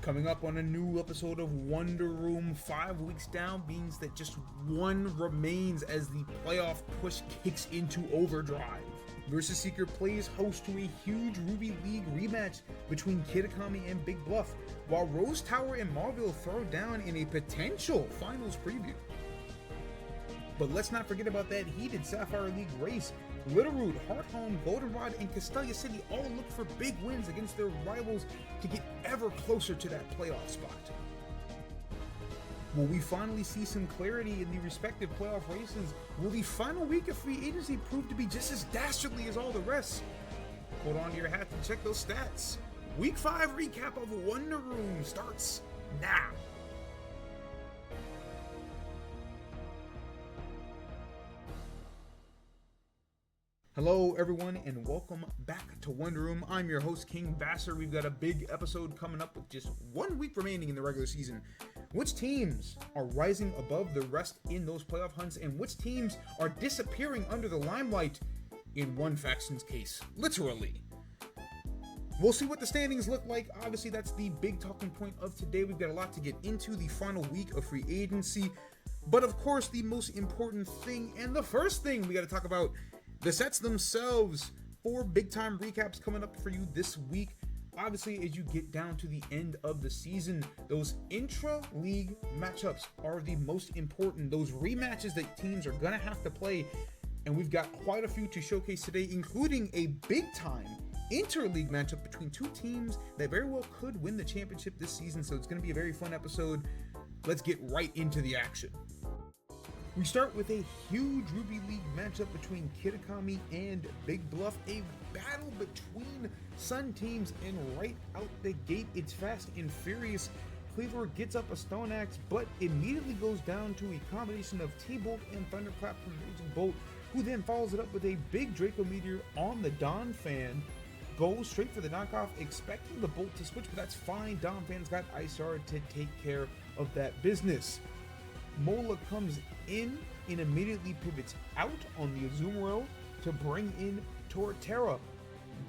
Coming up on a new episode of Wonder Room, 5 weeks down means that just one remains as the playoff push kicks into overdrive. Versus Seeker plays host to a huge Ruby League rematch between Kitakami and Big Bluff, while Rose Tower and Marville throw down in a potential finals preview. But let's not forget about that heated Sapphire League race. Littleroot, Hearthome, Goldenrod, and Castelia City all look for big wins against their rivals to get ever closer to that playoff spot. Will we finally see some clarity in the respective playoff races? Will the final week of free agency prove to be just as dastardly as all the rest? Hold on to your hat and check those stats. Week 5 recap of Wonder Room starts now. Hello everyone and welcome back to Wonder Room. I'm your host King Vasser. We've got a big episode coming up with just 1 week remaining in the regular season. Which teams are rising above the rest in those playoff hunts, and which teams are disappearing under the limelight in one faction's case, literally. We'll see what the standings look like. Obviously that's the big talking point of today. We've got a lot to get into the final week of free agency, but of course the most important thing and the first thing we got to talk about, the sets themselves. 4 big time recaps coming up for you this week. Obviously, as you get down to the end of the season, those intra-league matchups are the most important. Those rematches that teams are going to have to play, and we've got quite a few to showcase today, including a big time inter-league matchup between 2 teams that very well could win the championship this season, so it's going to be a very fun episode. Let's get right into the action. We start with a huge Ruby League matchup between Kitakami and Big Bluff, a battle between Sun teams, and right out the gate, it's fast and furious. Cleaver gets up a Stone Axe, but immediately goes down to a combination of T-Bolt and Thunderclap from Raging Bolt, who then follows it up with a big Draco Meteor on the Don fan. Goes straight for the knockoff, expecting the Bolt to switch, but that's fine. Dom fan's got Ice Shard to take care of that business. Mola comes in and immediately pivots out on the Azumarill to bring in Torterra.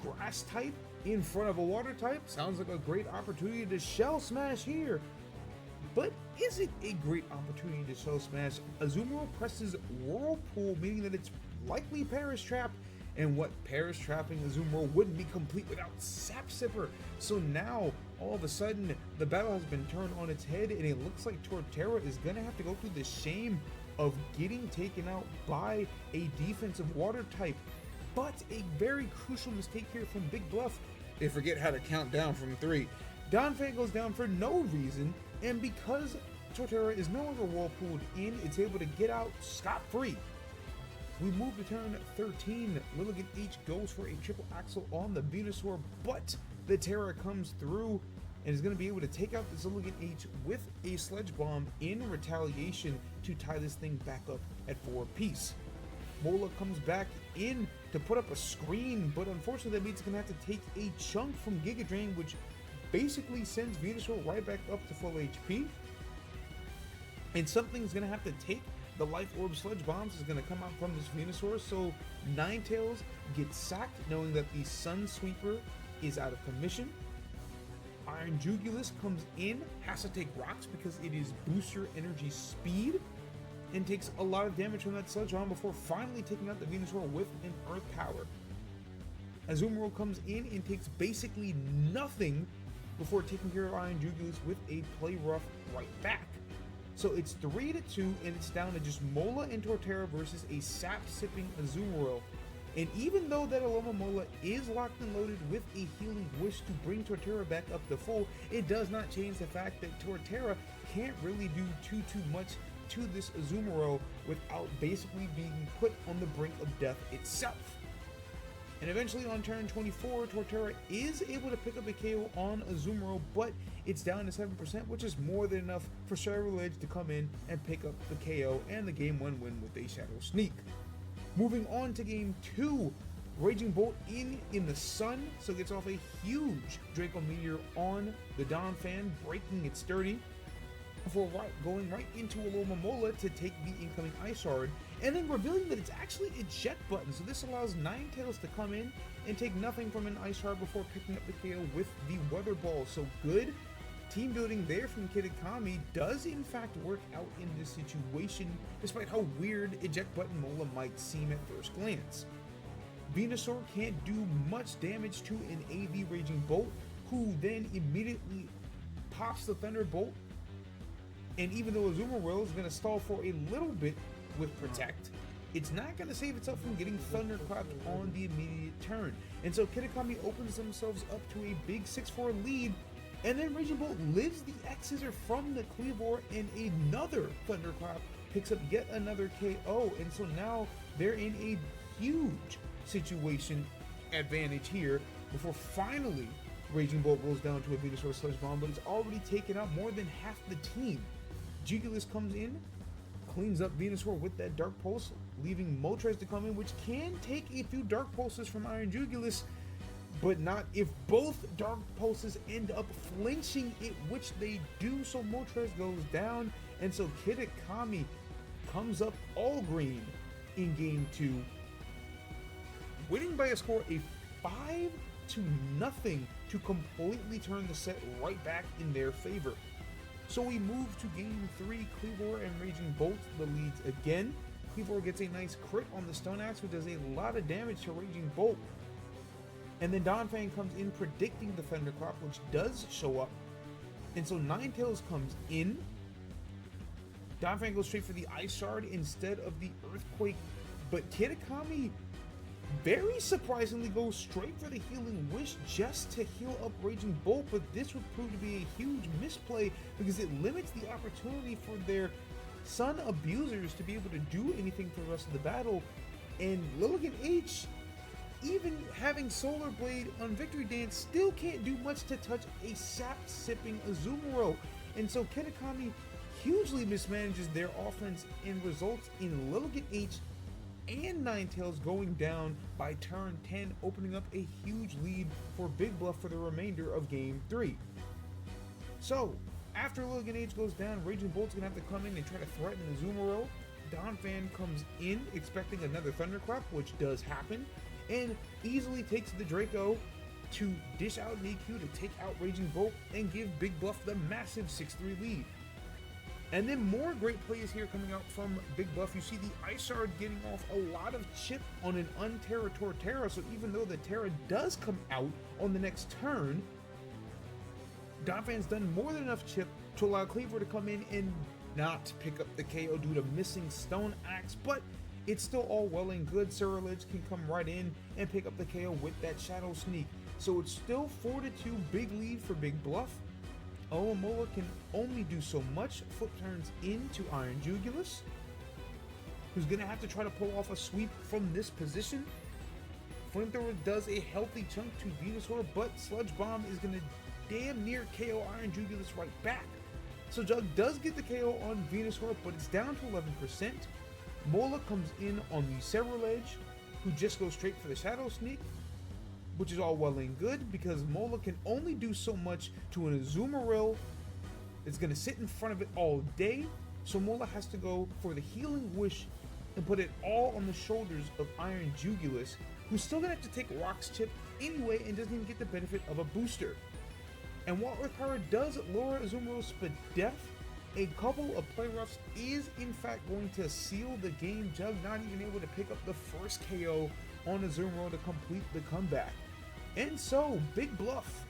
Grass type in front of a water type sounds like a great opportunity to shell smash here. But is it a great opportunity to shell smash? Azumarill presses Whirlpool, meaning that it's likely Perish Trap, and what Perish Trapping Azumarill wouldn't be complete without Sap Sipper. So now, all of a sudden, the battle has been turned on its head, and it looks like Torterra is going to have to go through the shame of getting taken out by a defensive water type. But a very crucial mistake here from Big Bluff. They forget how to count down from 3. Donphan goes down for no reason, and because Torterra is no longer Whirlpooled in, it's able to get out scot-free. We move to turn 13. Lilligant H goes for a triple axle on the Venusaur, but the Terra comes through and is going to be able to take out the Lilligant H with a Sledge Bomb in retaliation to tie this thing back up at 4 apiece. Mola comes back in to put up a screen, but unfortunately that means it's going to have to take a chunk from Giga Drain, which basically sends Venusaur right back up to full HP. And something's going to have to take the Life Orb Sledge Bombs is going to come out from this Venusaur, so Ninetales gets sacked knowing that the Sun Sweeper is out of commission. Iron Jugulus comes in, has to take rocks because it is booster energy speed, and takes a lot of damage from that Sledge Bomb before finally taking out the Venusaur with an Earth Power. Azumarill comes in and takes basically nothing before taking care of Iron Jugulus with a Play Rough right back. So it's 3-2, and it's down to just Mola and Torterra versus a sap-sipping Azumarill. And even though that Alomomola is locked and loaded with a Healing Wish to bring Torterra back up to full, it does not change the fact that Torterra can't really do too much to this Azumarill without basically being put on the brink of death itself. And eventually on turn 24, Torterra is able to pick up a KO on Azumarill, but it's down to 7%, which is more than enough for Cerebral Edge to come in and pick up the KO and the game 1 win with a Shadow Sneak. Moving on to game 2, Raging Bolt in the Sun, so gets off a huge Draco Meteor on the Don fan, breaking it sturdy, before going right into Alomomola to take the incoming Ice Shard, and then revealing that it's actually a jet button, so this allows Ninetales to come in and take nothing from an Ice Shard before picking up the KO with the Weather Ball. So good team building there from Kitakami does in fact work out in this situation, despite how weird eject button Mola might seem at first glance. Venusaur can't do much damage to an AV Raging Bolt, who then immediately pops the Thunderbolt, and even though Azumarill is going to stall for a little bit with Protect, it's not going to save itself from getting Thunderclapped on the immediate turn. And so Kitakami opens themselves up to a big 6-4 lead, and then Raging Bolt lives the X-Scissor from the Kleavor, and another Thunderclap picks up yet another KO, and so now they're in a huge situation advantage here before finally Raging Bolt rolls down to a Venusaur Sludge Bomb, but it's already taken out more than half the team. Jugulus comes in, cleans up Venusaur with that Dark Pulse, leaving Moltres to come in, which can take a few Dark Pulses from Iron Jugulus, but not if both Dark Pulses end up flinching it, which they do, so Moltres goes down, and so Kitakami comes up all green in Game 2, winning by a score of 5-0 to completely turn the set right back in their favor. So we move to Game 3, Kleavor and Raging Bolt the leads again. Kleavor gets a nice crit on the Stone Axe, which does a lot of damage to Raging Bolt. And then Donphan comes in predicting the Thunderclap, which does show up. And so Ninetales comes in. Donphan goes straight for the Ice Shard instead of the Earthquake, but Kitakami very surprisingly goes straight for the Healing Wish just to heal up Raging Bolt, but this would prove to be a huge misplay because it limits the opportunity for their Sun Abusers to be able to do anything for the rest of the battle. And Lilligant H, even having Solar Blade on Victory Dance, still can't do much to touch a sap-sipping Azumarill. And so Kitakami hugely mismanages their offense and results in Lilligant H and Ninetales going down by turn 10, opening up a huge lead for Big Bluff for the remainder of Game 3. So, after Lilligant H goes down, Raging Bolt's gonna have to come in and try to threaten Azumarill. Donphan comes in expecting another Thunderclap, which does happen, and easily takes the Draco to dish out an EQ to take out Raging Bolt and give Big Bluff the massive 6-3 lead. And then more great plays here coming out from Big Bluff. You see the Ice Shard getting off a lot of chip on an Unterra Torterra, so even though the Terra does come out on the next turn, Donphan's done more than enough chip to allow Kleavor to come in and not pick up the KO due to missing Stone Axe, but it's still all well and good. Ceruledge can come right in and pick up the KO with that Shadow Sneak. So it's still 4-2 big lead for Big Bluff. Olomola can only do so much. Flip turns into Iron Jugulus, who's going to have to try to pull off a sweep from this position. Flamethrower does a healthy chunk to Venusaur, but Sludge Bomb is going to damn near KO Iron Jugulus right back. So Jug does get the KO on Venusaur, but it's down to 11%. Mola comes in on the Ceruledge, who just goes straight for the Shadow Sneak, which is all well and good because Mola can only do so much to an Azumarill. It's going to sit in front of it all day, so Mola has to go for the Healing Wish and put it all on the shoulders of Iron Jugulus, who's still going to have to take Rock's Chip anyway and doesn't even get the benefit of a booster. And while Earth Power does lower Azumarill's Spadef, a couple of play roughs is in fact going to seal the game. Jug not even able to pick up the first KO on Azumarill to complete the comeback. And so, Big Bluff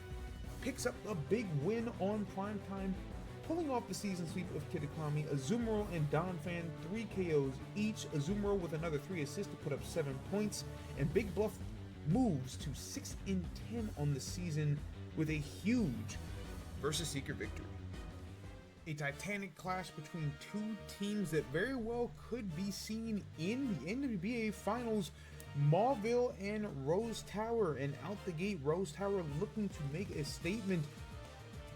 picks up a big win on Primetime, pulling off the season sweep of Kitakami. Azumarill and Donphan 3 KOs each. Azumarill with another 3 assists to put up 7 points. And Big Bluff moves to 6-10 on the season with a huge versus Seeker victory. A titanic clash between two teams that very well could be seen in the NWBA Finals. Mauville and Rose Tower, and out the gate, Rose Tower looking to make a statement.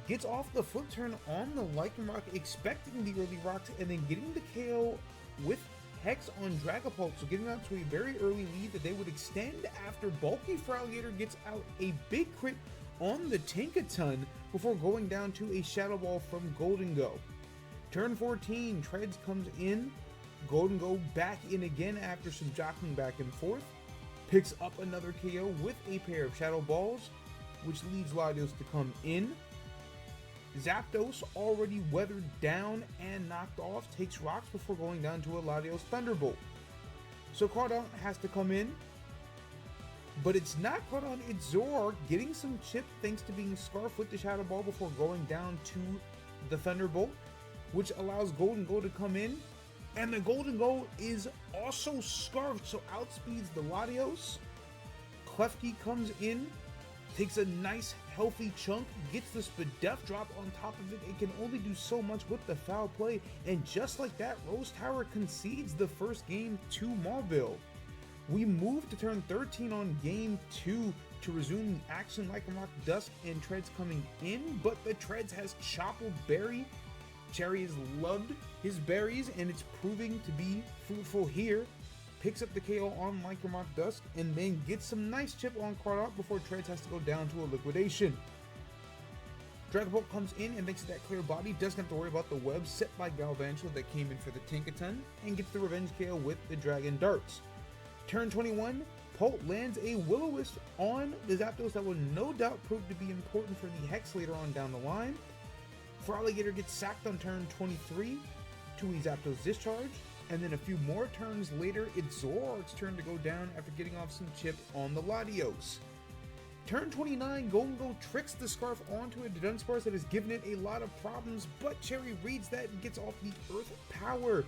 Gets off the flip turn on the Lycanroc, expecting the early rocks, and then getting the KO with Hex on Dragapult, so getting out to a very early lead that they would extend after Bulky Feraligatr gets out a big crit on the Tinkaton before going down to a Shadow Ball from Golden Go. Turn 14, Treads comes in. Golden Go back in again after some jockeying back and forth. Picks up another KO with a pair of Shadow Balls, which leads Latios to come in. Zapdos, already weathered down and knocked off, takes rocks before going down to a Latios Thunderbolt. So Cardon has to come in, but it's not Cardon, it's Zoroark getting some chip thanks to being scarfed with the Shadow Ball before going down to the Thunderbolt, which allows Golden Gold to come in. And the Golden Gold is also scarfed, so outspeeds the Latios. Klefki comes in, takes a nice healthy chunk, gets the Spadef drop on top of it. It can only do so much with the foul play, and just like that, Rose Tower concedes the first game to Mauville. We move to turn 13 on game 2 to resume the action. Lycanroc, Dusk, and Treads coming in, but the Treads has Chople Berry. Cherry has loved his berries, and it's proving to be fruitful here. Picks up the KO on Lycanroc Dusk, and then gets some nice chip on Cardot before Treads has to go down to a liquidation. Dragapult comes in, and thanks to that clear body, doesn't have to worry about the web set by Galvantula that came in for the Tinkaton, and gets the revenge KO with the Dragon Darts. Turn 21, Polt lands a Will-O-Wisp on the Zapdos that will no doubt prove to be important for the Hex later on down the line. Feraligatr gets sacked on turn 23 to a Zapdos Discharge, and then a few more turns later, it's Zoroark's turn to go down after getting off some chip on the Latios. Turn 29, Golden Gold tricks the Scarf onto a Dunsparce that has given it a lot of problems, but Cherry reads that and gets off the Earth Power.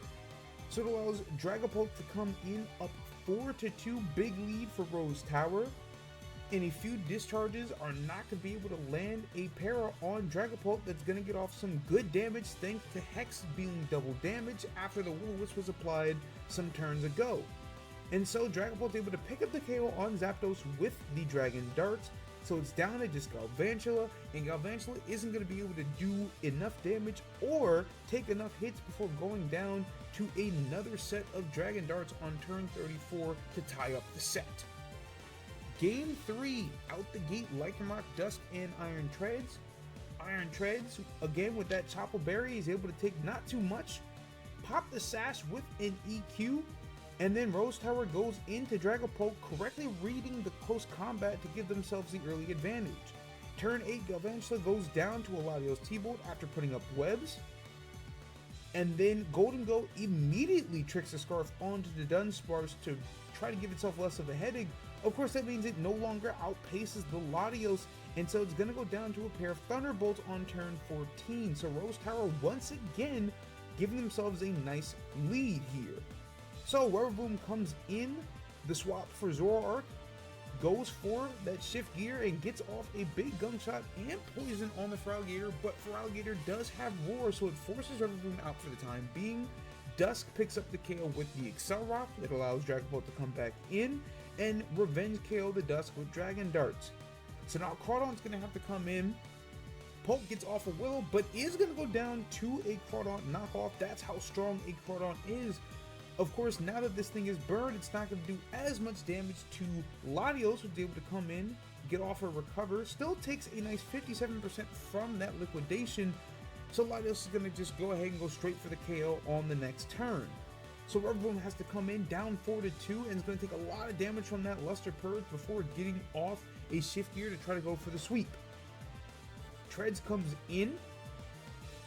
So it allows Dragapult to come in up 4-2, big lead for Rose Tower. And a few discharges are not going to be able to land a para on Dragapult that's going to get off some good damage thanks to Hex being double damage after the Will-O-Wisp was applied some turns ago. And so Dragapult's able to pick up the KO on Zapdos with the Dragon Darts, so it's down to just Galvantula, and Galvantula isn't going to be able to do enough damage or take enough hits before going down to another set of Dragon Darts on turn 34 to tie up the set. Game 3, out the gate, Lycanroc, Dusk, and Iron Treads. Iron Treads, again with that Chople Berry, is able to take not too much, pop the Sash with an EQ, and then Rose Tower goes into Dragapult, correctly reading the close combat to give themselves the early advantage. Turn 8, Galvantula goes down to a Latios T-Bolt after putting up webs, and then Golden Gold immediately tricks the Scarf onto the Dunsparce to try to give itself less of a headache. Of course, that means it no longer outpaces the Latios, and so it's going to go down to a pair of Thunderbolts on turn 14. So Rose Tower once again giving themselves a nice lead here. So Rubberboom comes in, the swap for Zoroark, goes for that shift gear and gets off a big gunk shot and poison on the Feraligatr, but Feraligatr does have Roar, so it forces Rubberboom out for the time being. Dusk picks up the KO with the Excel Rock that allows Dragapult to come back in, and revenge KO the Dusk with Dragon Darts. So now Crawdon's going to have to come in. Polt gets off a Willow, but is going to go down to a Crawdon knockoff. That's how strong a Crawdon is. Of course, now that this thing is burned, it's not going to do as much damage to Latios, who's able to come in, get off a recover. Still takes a nice 57% from that liquidation. So Latios is going to just go ahead and go straight for the KO on the next turn. So Rubberboom has to come in down 4-2 and is going to take a lot of damage from that Luster Purge before getting off a shift gear to try to go for the sweep. Treads comes in,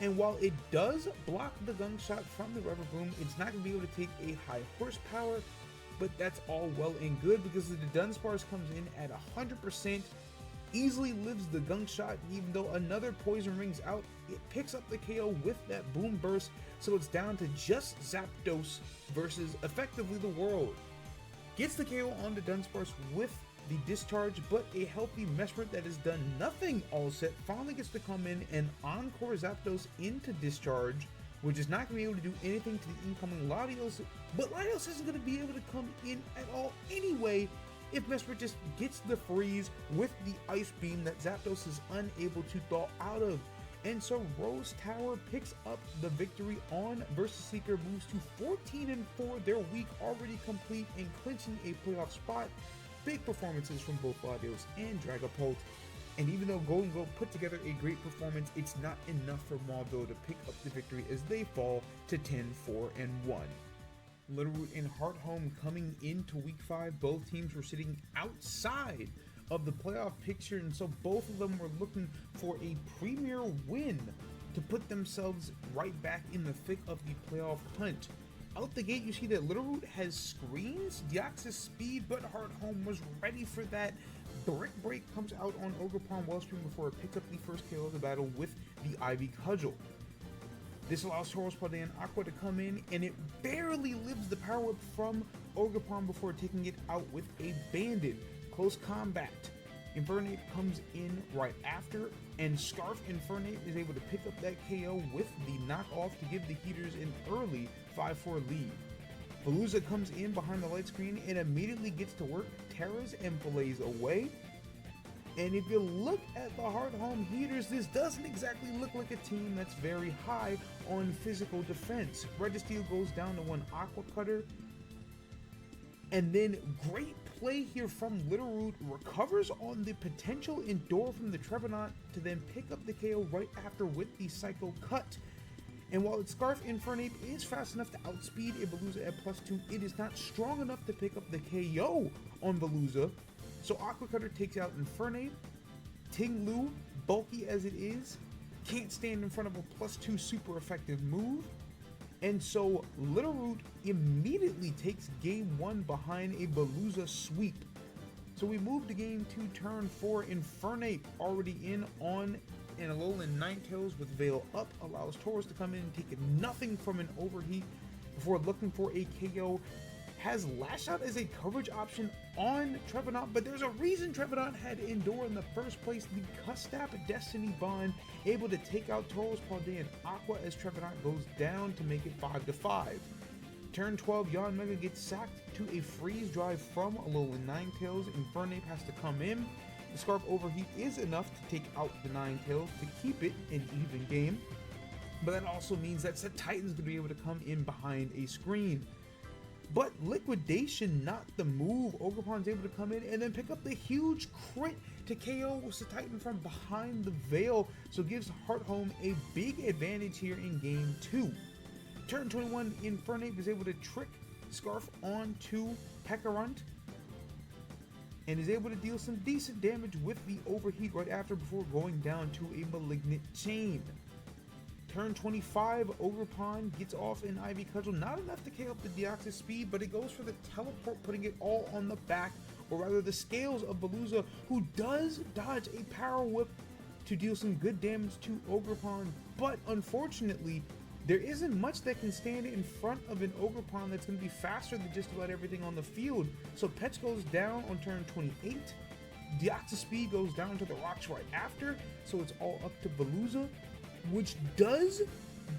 and while it does block the gunk shot from the Rubberboom, it's not going to be able to take a high horsepower, but that's all well and good because the Dunsparce comes in at 100%, easily lives the gunk shot, and even though another poison rings out, it picks up the KO with that boom burst, so it's down to just Zapdos versus effectively the world. Gets the KO on the Dunsparce with the discharge, but a healthy Mesprit that has done nothing all set finally gets to come in and encore Zapdos into discharge, which is not going to be able to do anything to the incoming Latios, but Latios isn't going to be able to come in at all anyway if Mesprit just gets the freeze with the Ice Beam that Zapdos is unable to thaw out of. And so Rose Tower picks up the victory on Versus Seeker, moves to 14-4, their week already complete and clinching a playoff spot. Big performances from both Latios and Dragapult. And even though Golden Gold put together a great performance, it's not enough for Mauville to pick up the victory as they fall to 10-4-1. Littleroot and Hearthome coming into week 5, both teams were sitting outside of the playoff picture, and so both of them were looking for a premier win to put themselves right back in the thick of the playoff hunt. Out the gate, you see that Littleroot has screens, Deoxys speed, but Hearthome was ready for that. Brick Break comes out on Ogerpon Wellspring before it picks up the first KO of the battle with the Ivy Cudgel. This allows Tauros Paldean Aqua to come in, and it barely lives the Power Whip from Ogerpon before taking it out with a Bandit. Close combat. Infernape comes in right after, and Scarf Infernape is able to pick up that KO with the knockoff to give the Heaters an early 5-4 lead. Veluza comes in behind the light screen and immediately gets to work, Terras and fillets away. And if you look at the Hearthome Heaters, this doesn't exactly look like a team that's very high on physical defense. Registeel goes down to one Aqua Cutter. And then great play here from Littleroot, recovers on the potential Endure from the Trevenant to then pick up the KO right after with the Psycho Cut. And while its Scarf Infernape is fast enough to outspeed a Veluza at +2, it is not strong enough to pick up the KO on Veluza. So Aqua Cutter takes out Infernape. Tinglu, bulky as it is, can't stand in front of a +2 super effective move. And so Littleroot immediately takes game 1 behind a Veluza sweep. So we move to game 2, turn 4. Infernape already in on an Alolan Ninetales with Veil up, allows Tauros to come in and take nothing from an overheat before looking for a KO. Has Lash Out as a coverage option on Trevenant, but there's a reason Trevenant had Endure in the first place. The Custap Destiny Bond able to take out Tauros Paldean Aqua as Trevenant goes down to make it 5-5. Turn 12, Yanmega gets sacked to a freeze drive from Alolan Ninetales. Infernape has to come in. The Scarf Overheat is enough to take out the Ninetales to keep it an even game, but that also means that Titan's going to be able to come in behind a screen. But Liquidation, not the move. Ogerpon's able to come in and then pick up the huge crit to KO Titan from behind the veil, so gives Hearthome a big advantage here in game 2. Turn 21, Infernape is able to trick Scarf onto Pekarunt and is able to deal some decent damage with the overheat right after before going down to a Malignant Chain. Turn 25, Ogerpon gets off an Ivy Cudgel, not enough to KO up the Deoxys speed, but it goes for the teleport, putting it all on the back, or rather the scales of Veluza, who does dodge a Power Whip to deal some good damage to Ogerpon, but unfortunately, there isn't much that can stand in front of an Ogerpon that's going to be faster than just about everything on the field. So Petch goes down on turn 28, Deoxys speed goes down to the rocks right after, so it's all up to Veluza, which does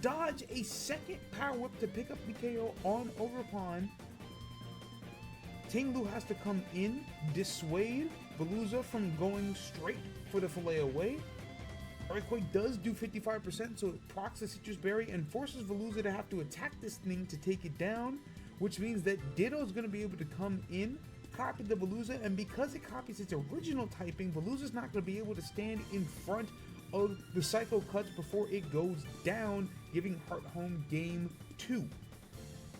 dodge a second Power Whip to pick up the KO on Ogerpon. Tinglu has to come in, dissuade Veluza from going straight for the fillet away. Earthquake does do 55%, so it procs the Citrus Berry and forces Veluza to have to attack this thing to take it down, which means that Ditto is going to be able to come in, copy the Veluza, and because it copies its original typing, Veluza's not going to be able to stand in front of the Psycho Cuts before it goes down, giving Hearthome game 2.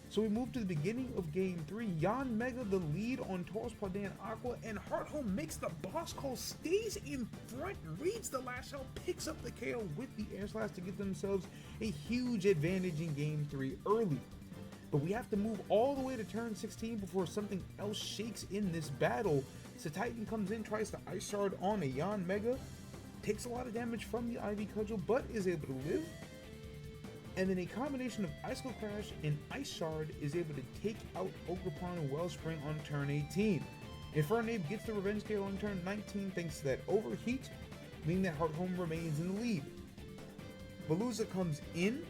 So we move to the beginning of game 3. Yanmega the lead on Tauros Paldean Aqua, and Hearthome makes the boss call, stays in front, reads the Lash Out, picks up the KO with the Air Slash to give themselves a huge advantage in game 3 early. But we have to move all the way to turn 16 before something else shakes in this battle. So Titan comes in, tries to Ice Shard on a Yanmega, takes a lot of damage from the Ivy Cudgel, but is able to live. And then a combination of Icicle Crash and Ice Shard is able to take out Ogerpon and Wellspring on turn 18. Infernape gets the Revenge Gale on turn 19 thanks to that overheat, meaning that Hearthome remains in the lead. Veluza comes in,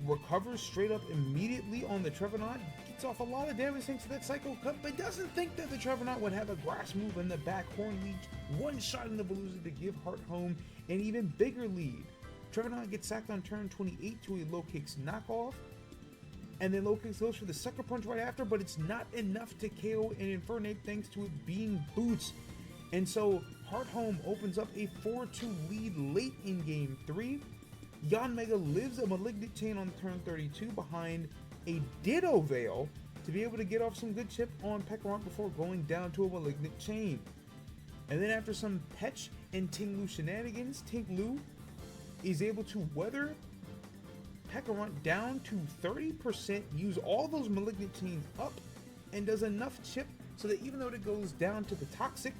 recovers straight up immediately on the Trevenant, gets off a lot of damage thanks to that Psycho Cut, but doesn't think that the Trevenant would have a grass move in the back. Horn Leech, one shot in the Veluza to give Hearthome an even bigger lead. Trevenant gets sacked on turn 28 to a Low Kicks knockoff, and then Low Kicks goes for the Sucker Punch right after, but it's not enough to KO an Infernape thanks to it being boots. And so Hearthome opens up a 4-2 lead late in game 3. Yanmega lives a Malignant Chain on turn 32 behind a Ditto Veil to be able to get off some good chip on Pekarunt before going down to a Malignant Chain. And then after some Petch and Ting Lu shenanigans, Ting Lu is able to weather Pekarunt down to 30%, use all those Malignant Chains up, and does enough chip so that even though it goes down to the Toxic,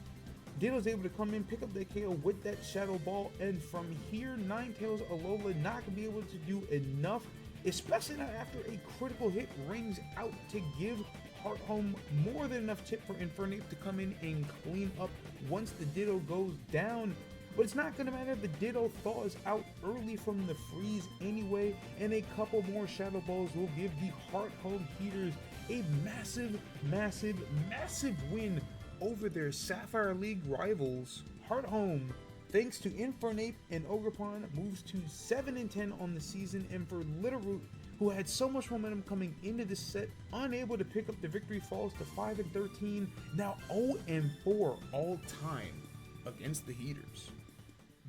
Ditto's able to come in, pick up that KO with that Shadow Ball, and from here, Ninetales Alola not going to be able to do enough, especially not after a critical hit rings out to give Hearthome more than enough chip for Infernape to come in and clean up once the Ditto goes down. But it's not going to matter, the Ditto thaws out early from the freeze anyway, and a couple more Shadow Balls will give the Hearthome Heaters a massive, massive, massive win over their Sapphire League rivals. Hearthome, thanks to Infernape and Ogerpon, moves to 7-10 on the season, and for Littleroot, who had so much momentum coming into this set, unable to pick up the victory, falls to 5-13, now 0-4 all time against the Heaters.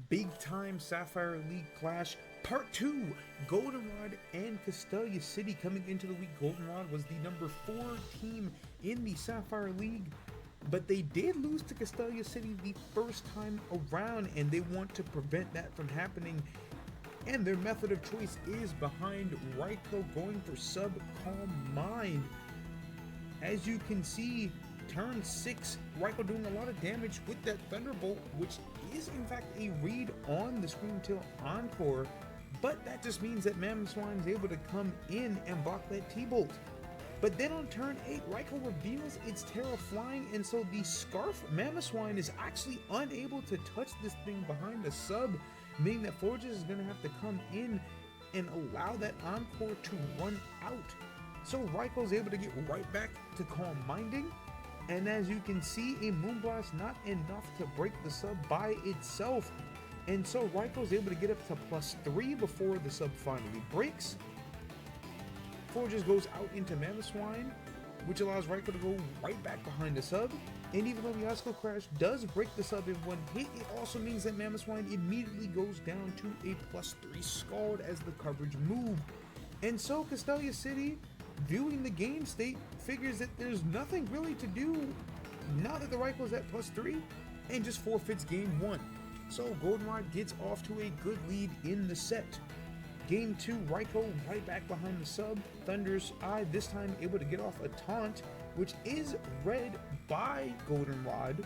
Big time Sapphire League clash, part 2, Goldenrod and Castelia City coming into the week. Goldenrod was the number 4 team in the Sapphire League, but they did lose to Castelia City the first time around, and they want to prevent that from happening. And their method of choice is behind Raikou going for Sub Calm Mind. As you can see, turn 6, Raikou doing a lot of damage with that Thunderbolt, which is in fact a read on the Screamtail Encore, but that just means that Mamoswine is able to come in and block that T-Bolt. But then on turn 8, Raikou reveals its Terra Flying, and so the Scarf Mamoswine is actually unable to touch this thing behind the sub, meaning that Forges is going to have to come in and allow that Encore to run out. So Raikou is able to get right back to Calm Minding, and as you can see, a Moonblast not enough to break the sub by itself, and so Raikou is able to get up to +3 before the sub finally breaks. Forges goes out into Mamoswine, which allows Raikou to go right back behind the sub, and even though the Icicle Crash does break the sub in one hit, it also means that Mamoswine immediately goes down to a +3 Scald as the coverage move. And so Castelia City, viewing the game state, figures that there's nothing really to do now that the Raikou is at +3, and just forfeits game 1. So Goldenrod gets off to a good lead in the set. Game 2, Raikou right back behind the sub. Thunder's Eye this time able to get off a taunt, which is read by Goldenrod,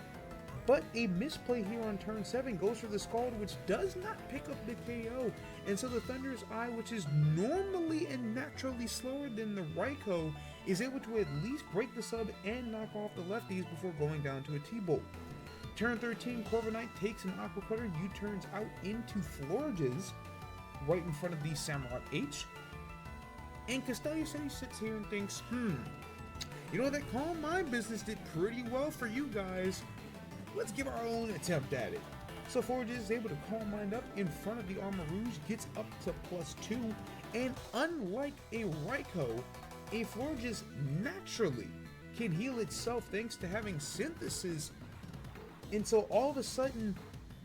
but a misplay here on turn 7 goes for the Scald, which does not pick up the KO, and so the Thunder's Eye, which is normally and naturally slower than the Raikou, is able to at least break the sub and knock off the lefties before going down to a T-Bolt. Turn 13, Corviknight takes an Aqua Cutter, U-turns out into Florges, right in front of the Samurott H. And Castelia City sits here and thinks, you know, that Calm Mind business did pretty well for you guys. Let's give our own attempt at it. So Forges is able to Calm Mind up in front of the Armor Rouge, gets up to +2, and unlike a Raikou, a Forges naturally can heal itself thanks to having Synthesis. And so all of a sudden,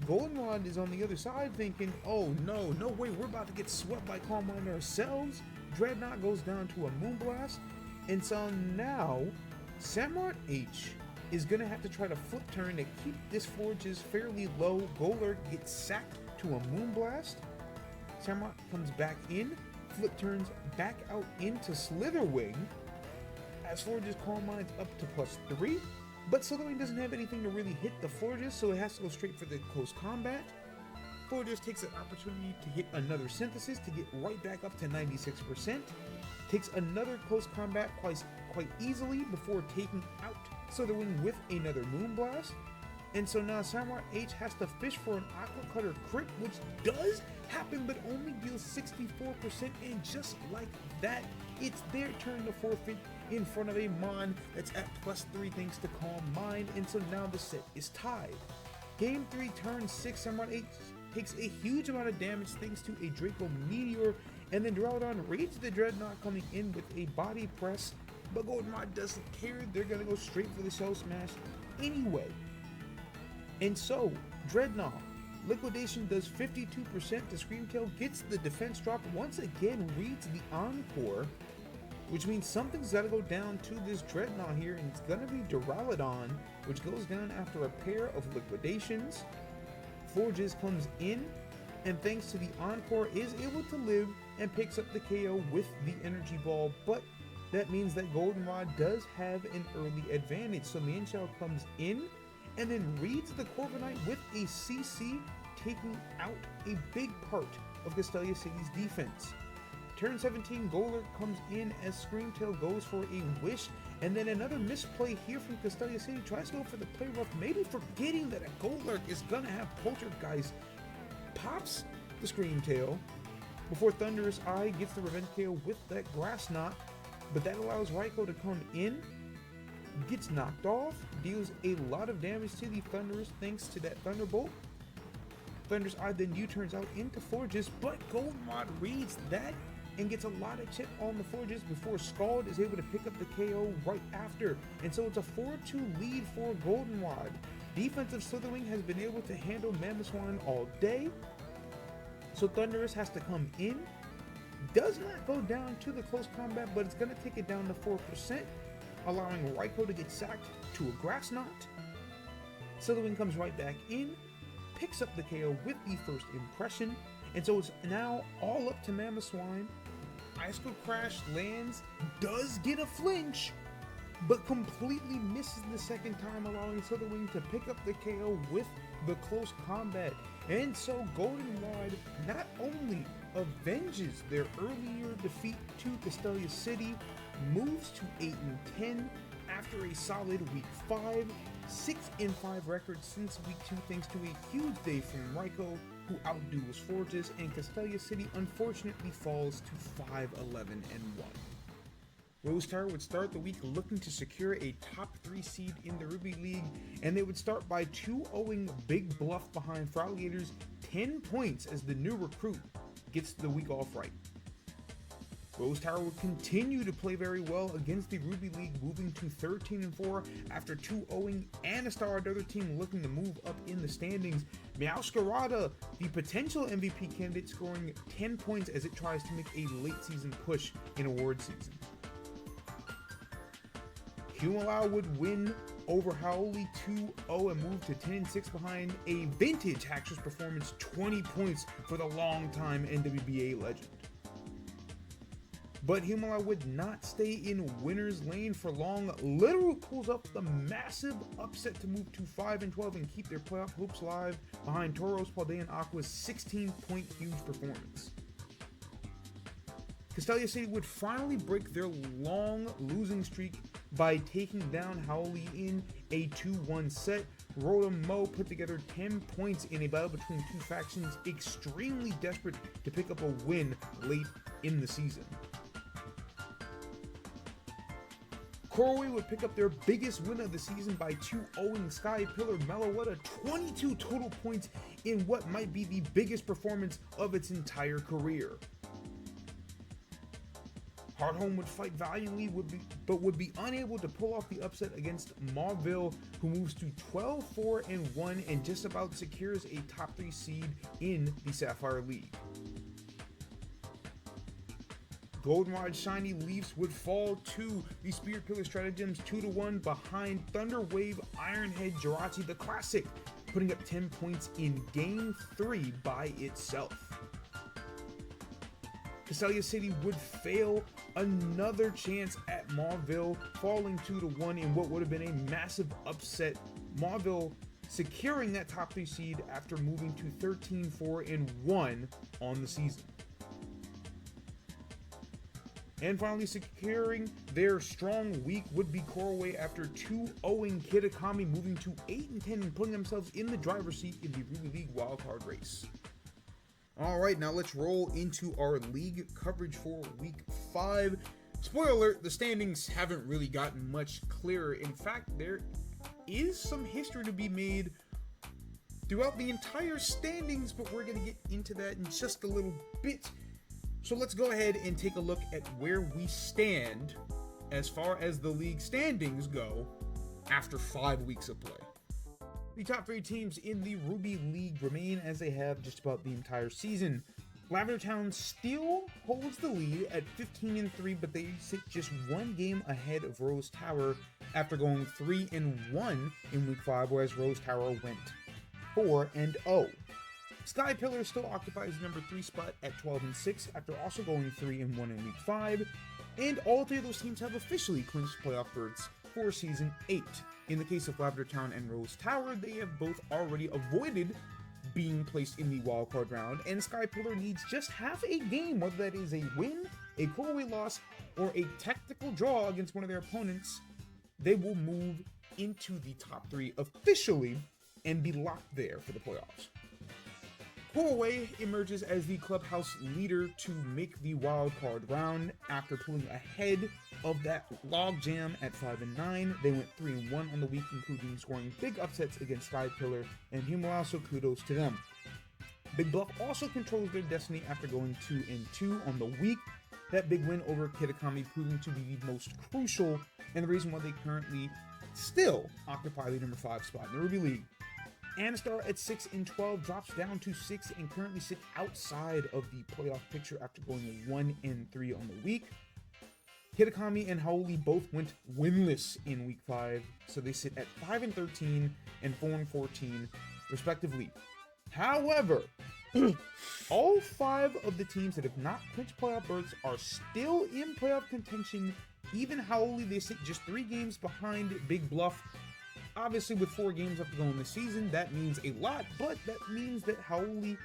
Goldenrod is on the other side thinking, oh no, no way, we're about to get swept by Calm Mind ourselves. Dreadnought goes down to a Moonblast, and so now Samurott H is going to have to try to flip turn to keep this Forges fairly low. Galar gets sacked to a Moonblast. Samurott comes back in, flip turns back out into Slitherwing, as Forges Calm Mind's up to +3. But Slitherwing doesn't have anything to really hit the Forges, so it has to go straight for the close combat. Forges takes an opportunity to hit another Synthesis to get right back up to 96%. Takes another close combat quite easily before taking out Slitherwing with another Moonblast. And so now Samurott H has to fish for an Aqua Cutter crit, which does happen but only deals 64%, and just like that, it's their turn to forfeit in front of a Mon that's at +3 thanks to Calm Mind, and so now the set is tied. Game 3, turn 6, Samurott H takes a huge amount of damage thanks to a Draco Meteor, and then Duraludon raids the Dreadnought coming in with a Body Press, but Goldenrod doesn't care, they're gonna go straight for the Shell Smash anyway. And so, Dreadnought, Liquidation does 52% to Screamtail, gets the defense drop, once again reads the Encore. which means something's got to go down to this Dreadnought here, and it's going to be Duraludon, which goes down after a pair of liquidations. Forges comes in, and thanks to the Encore, is able to live and picks up the KO with the Energy Ball, but that means that Goldenrod does have an early advantage. So Mienshao comes in and then reads the Corviknight with a CC, taking out a big part of Castelia City's defense. Turn 17, Galar comes in as Screamtail goes for a Wish, and then another misplay here from Castelia City, tries to go for the play rough, maybe forgetting that a Golurk is gonna have Poltergeist, pops the Screamtail before Thunderous Eye gets the Revenge KO with that Grass Knot, but that allows Raikou to come in, gets knocked off, deals a lot of damage to the Thunderous thanks to that Thunderbolt. Thunderous Eye then U-turns out into Forges, but Goldenrod reads that and gets a lot of chip on the Forges before Scald is able to pick up the KO right after. And so it's a 4-2 lead for Goldenrod. Defensive Slitherwing has been able to handle Mamoswine all day, so Thunderous has to come in. Does not go down to the close combat, but it's going to take it down to 4%, allowing Raikou to get sacked to a Grass Knot. Slitherwing comes right back in, picks up the KO with the first impression, and so it's now all up to Mamoswine. Icicle Crash lands, does get a flinch, but completely misses the second time, allowing Slitherwing to pick up the KO with the close combat. And so Goldenrod not only avenges their earlier defeat to Castelia City, moves to 8-10 after a solid week 5, 6-5 record since week 2 thanks to a huge day from Raikou, who outduels Forges, and Castelia City unfortunately falls to 5-11-1. Rose Tower would start the week looking to secure a top 3 seed in the Ruby League, and they would start by 2-0ing Big Bluff behind Fraligators 10 points as the new recruit gets the week off right. Rose Tower would continue to play very well against the Ruby League, moving to 13-4 after 2-0ing Anastar, another team looking to move up in the standings. Meowscarada, the potential MVP candidate, scoring 10 points as it tries to make a late season push in award season. Humalao would win over Howley 2-0 and move to 10-6 behind a vintage Haxorus performance, 20 points for the longtime NWBA legend. But Humalao would not stay in winner's lane for long. Literal pulls up the massive upset to move to 5-12 and keep their playoff hopes alive behind Toros, Paldean, and Aqua's 16-point huge performance. Castelia City would finally break their long losing streak by taking down Howley in a 2-1 set. Rotom Mo put together 10 points in a battle between two factions, extremely desperate to pick up a win late in the season. Corway would pick up their biggest win of the season by 2-0ing Sky Pillar Meloetta, 22 total points in what might be the biggest performance of its entire career. Hardhome would fight valiantly, but would be unable to pull off the upset against Mauville, who moves to 12-4-1 and just about secures a top 3 seed in the Sapphire League. Goldenrod Shiny Leafs would fall to the Spirit Pillar Stratagems 2-1 behind Thunder Wave Ironhead Jirachi the Classic, putting up 10 points in Game 3 by itself. Castelia City would fail another chance at Mauville, falling 2-1 in what would have been a massive upset. Mauville securing that top 3 seed after moving to 13-4-1 on the season. And finally securing their strong week would be Corway after 2-0ing Kitakami, moving to 8-10 and putting themselves in the driver's seat in the Ruby League wildcard race. Alright, now let's roll into our league coverage for week 5. Spoiler alert, the standings haven't really gotten much clearer. In fact, there is some history to be made throughout the entire standings, but we're going to get into that in just a little bit. So let's go ahead and take a look at where we stand as far as the league standings go after 5 weeks of play. The top 3 teams in the Ruby League remain as they have just about the entire season, Lavender Town still holds the lead at 15-3, but they sit just one game ahead of Rose Tower after going 3-1 in Week 5, whereas Rose Tower went 4-0. Sky Pillar still occupies the number 3 spot at 12-6 after also going 3-1 in Week 5, and all three of those teams have officially clinched playoff berths for Season 8. In the case of Lavender Town and Rose Tower, they have both already avoided being placed in the wildcard round, and Sky Pillar needs just half a game, whether that is a win, a pull-away loss, or a technical draw against one of their opponents. They will move into the top 3 officially and be locked there for the playoffs. Pull-away emerges as the clubhouse leader to make the wildcard round after pulling ahead of that logjam at 5-9. They went 3-1 on the week, including scoring big upsets against Sky Pillar and Himalaya, so kudos to them. Big Bluff also controls their destiny after going 2-2 on the week. That big win over Kitakami proving to be the most crucial and the reason why they currently still occupy the number 5 spot in the Ruby League. Anastar at 6-12 drops down to 6 and currently sit outside of the playoff picture after going 1-3 on the week. Kitakami and Haoli both went winless in Week 5, so they sit at 5-13 and 4-14 respectively. However, all 5 of the teams that have not clinched playoff berths are still in playoff contention. Even Haoli, they sit just 3 games behind Big Bluff. Obviously, with 4 games left to go in the season, that means a lot, but that means that Haoli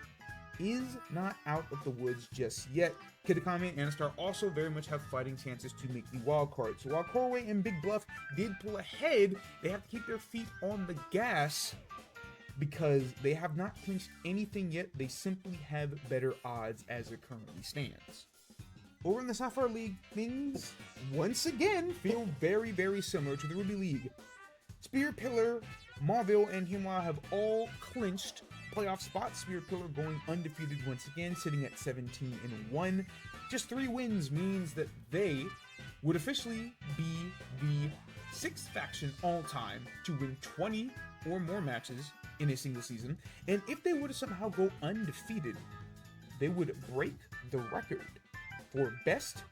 is not out of the woods just yet. Kitakami and Anastar also very much have fighting chances to make the wild card. So while Korway and Big Bluff did pull ahead, they have to keep their feet on the gas because they have not clinched anything yet. They simply have better odds as it currently stands. Over in the Sapphire League, things once again feel very, very similar to the Ruby League. Spirit Pillar, Mauville, and Himalaya have all clinched playoff spots. Spirit Pillar going undefeated once again, sitting at 17-1. Just 3 wins means that they would officially be the 6th faction all time to win 20 or more matches in a single season. And if they were to somehow go undefeated, they would break the record for best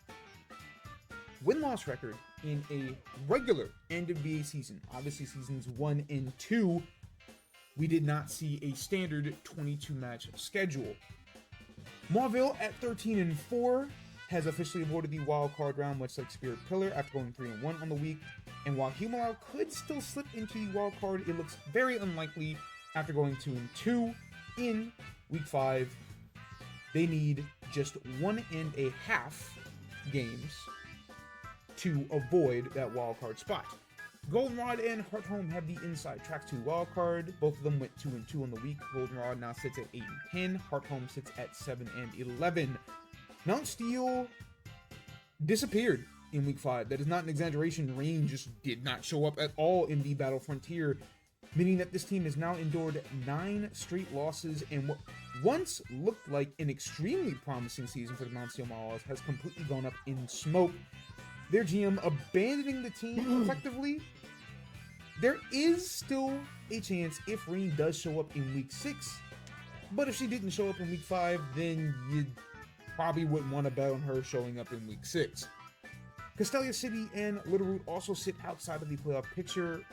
win-loss record in a regular NWBA season. Obviously, seasons 1 and 2, we did not see a standard 22-match schedule. Mauville at 13-4 has officially avoided the wildcard round, much like Spirit Pillar, after going 3-1 on the week. And while Himalaya could still slip into the wildcard, it looks very unlikely after going 2-2 in Week 5. They need just 1.5 games to avoid that wildcard spot. Goldenrod and Hearthome have the inside track to wildcard. Both of them went 2-2 on the week. Goldenrod now sits at 8-10. Hearthome sits at 7-11. Mount Steel disappeared in Week 5. That is not an exaggeration. Rain just did not show up at all in the Battle Frontier, meaning that this team has now endured 9 straight losses, and what once looked like an extremely promising season for the Mount Steel Maulers has completely gone up in smoke. Their GM abandoning the team effectively. There is still a chance if Rain does show up in Week 6, but if she didn't show up in Week 5, then you probably wouldn't want to bet on her showing up in Week 6. Castelia City and Littleroot also sit outside of the playoff picture.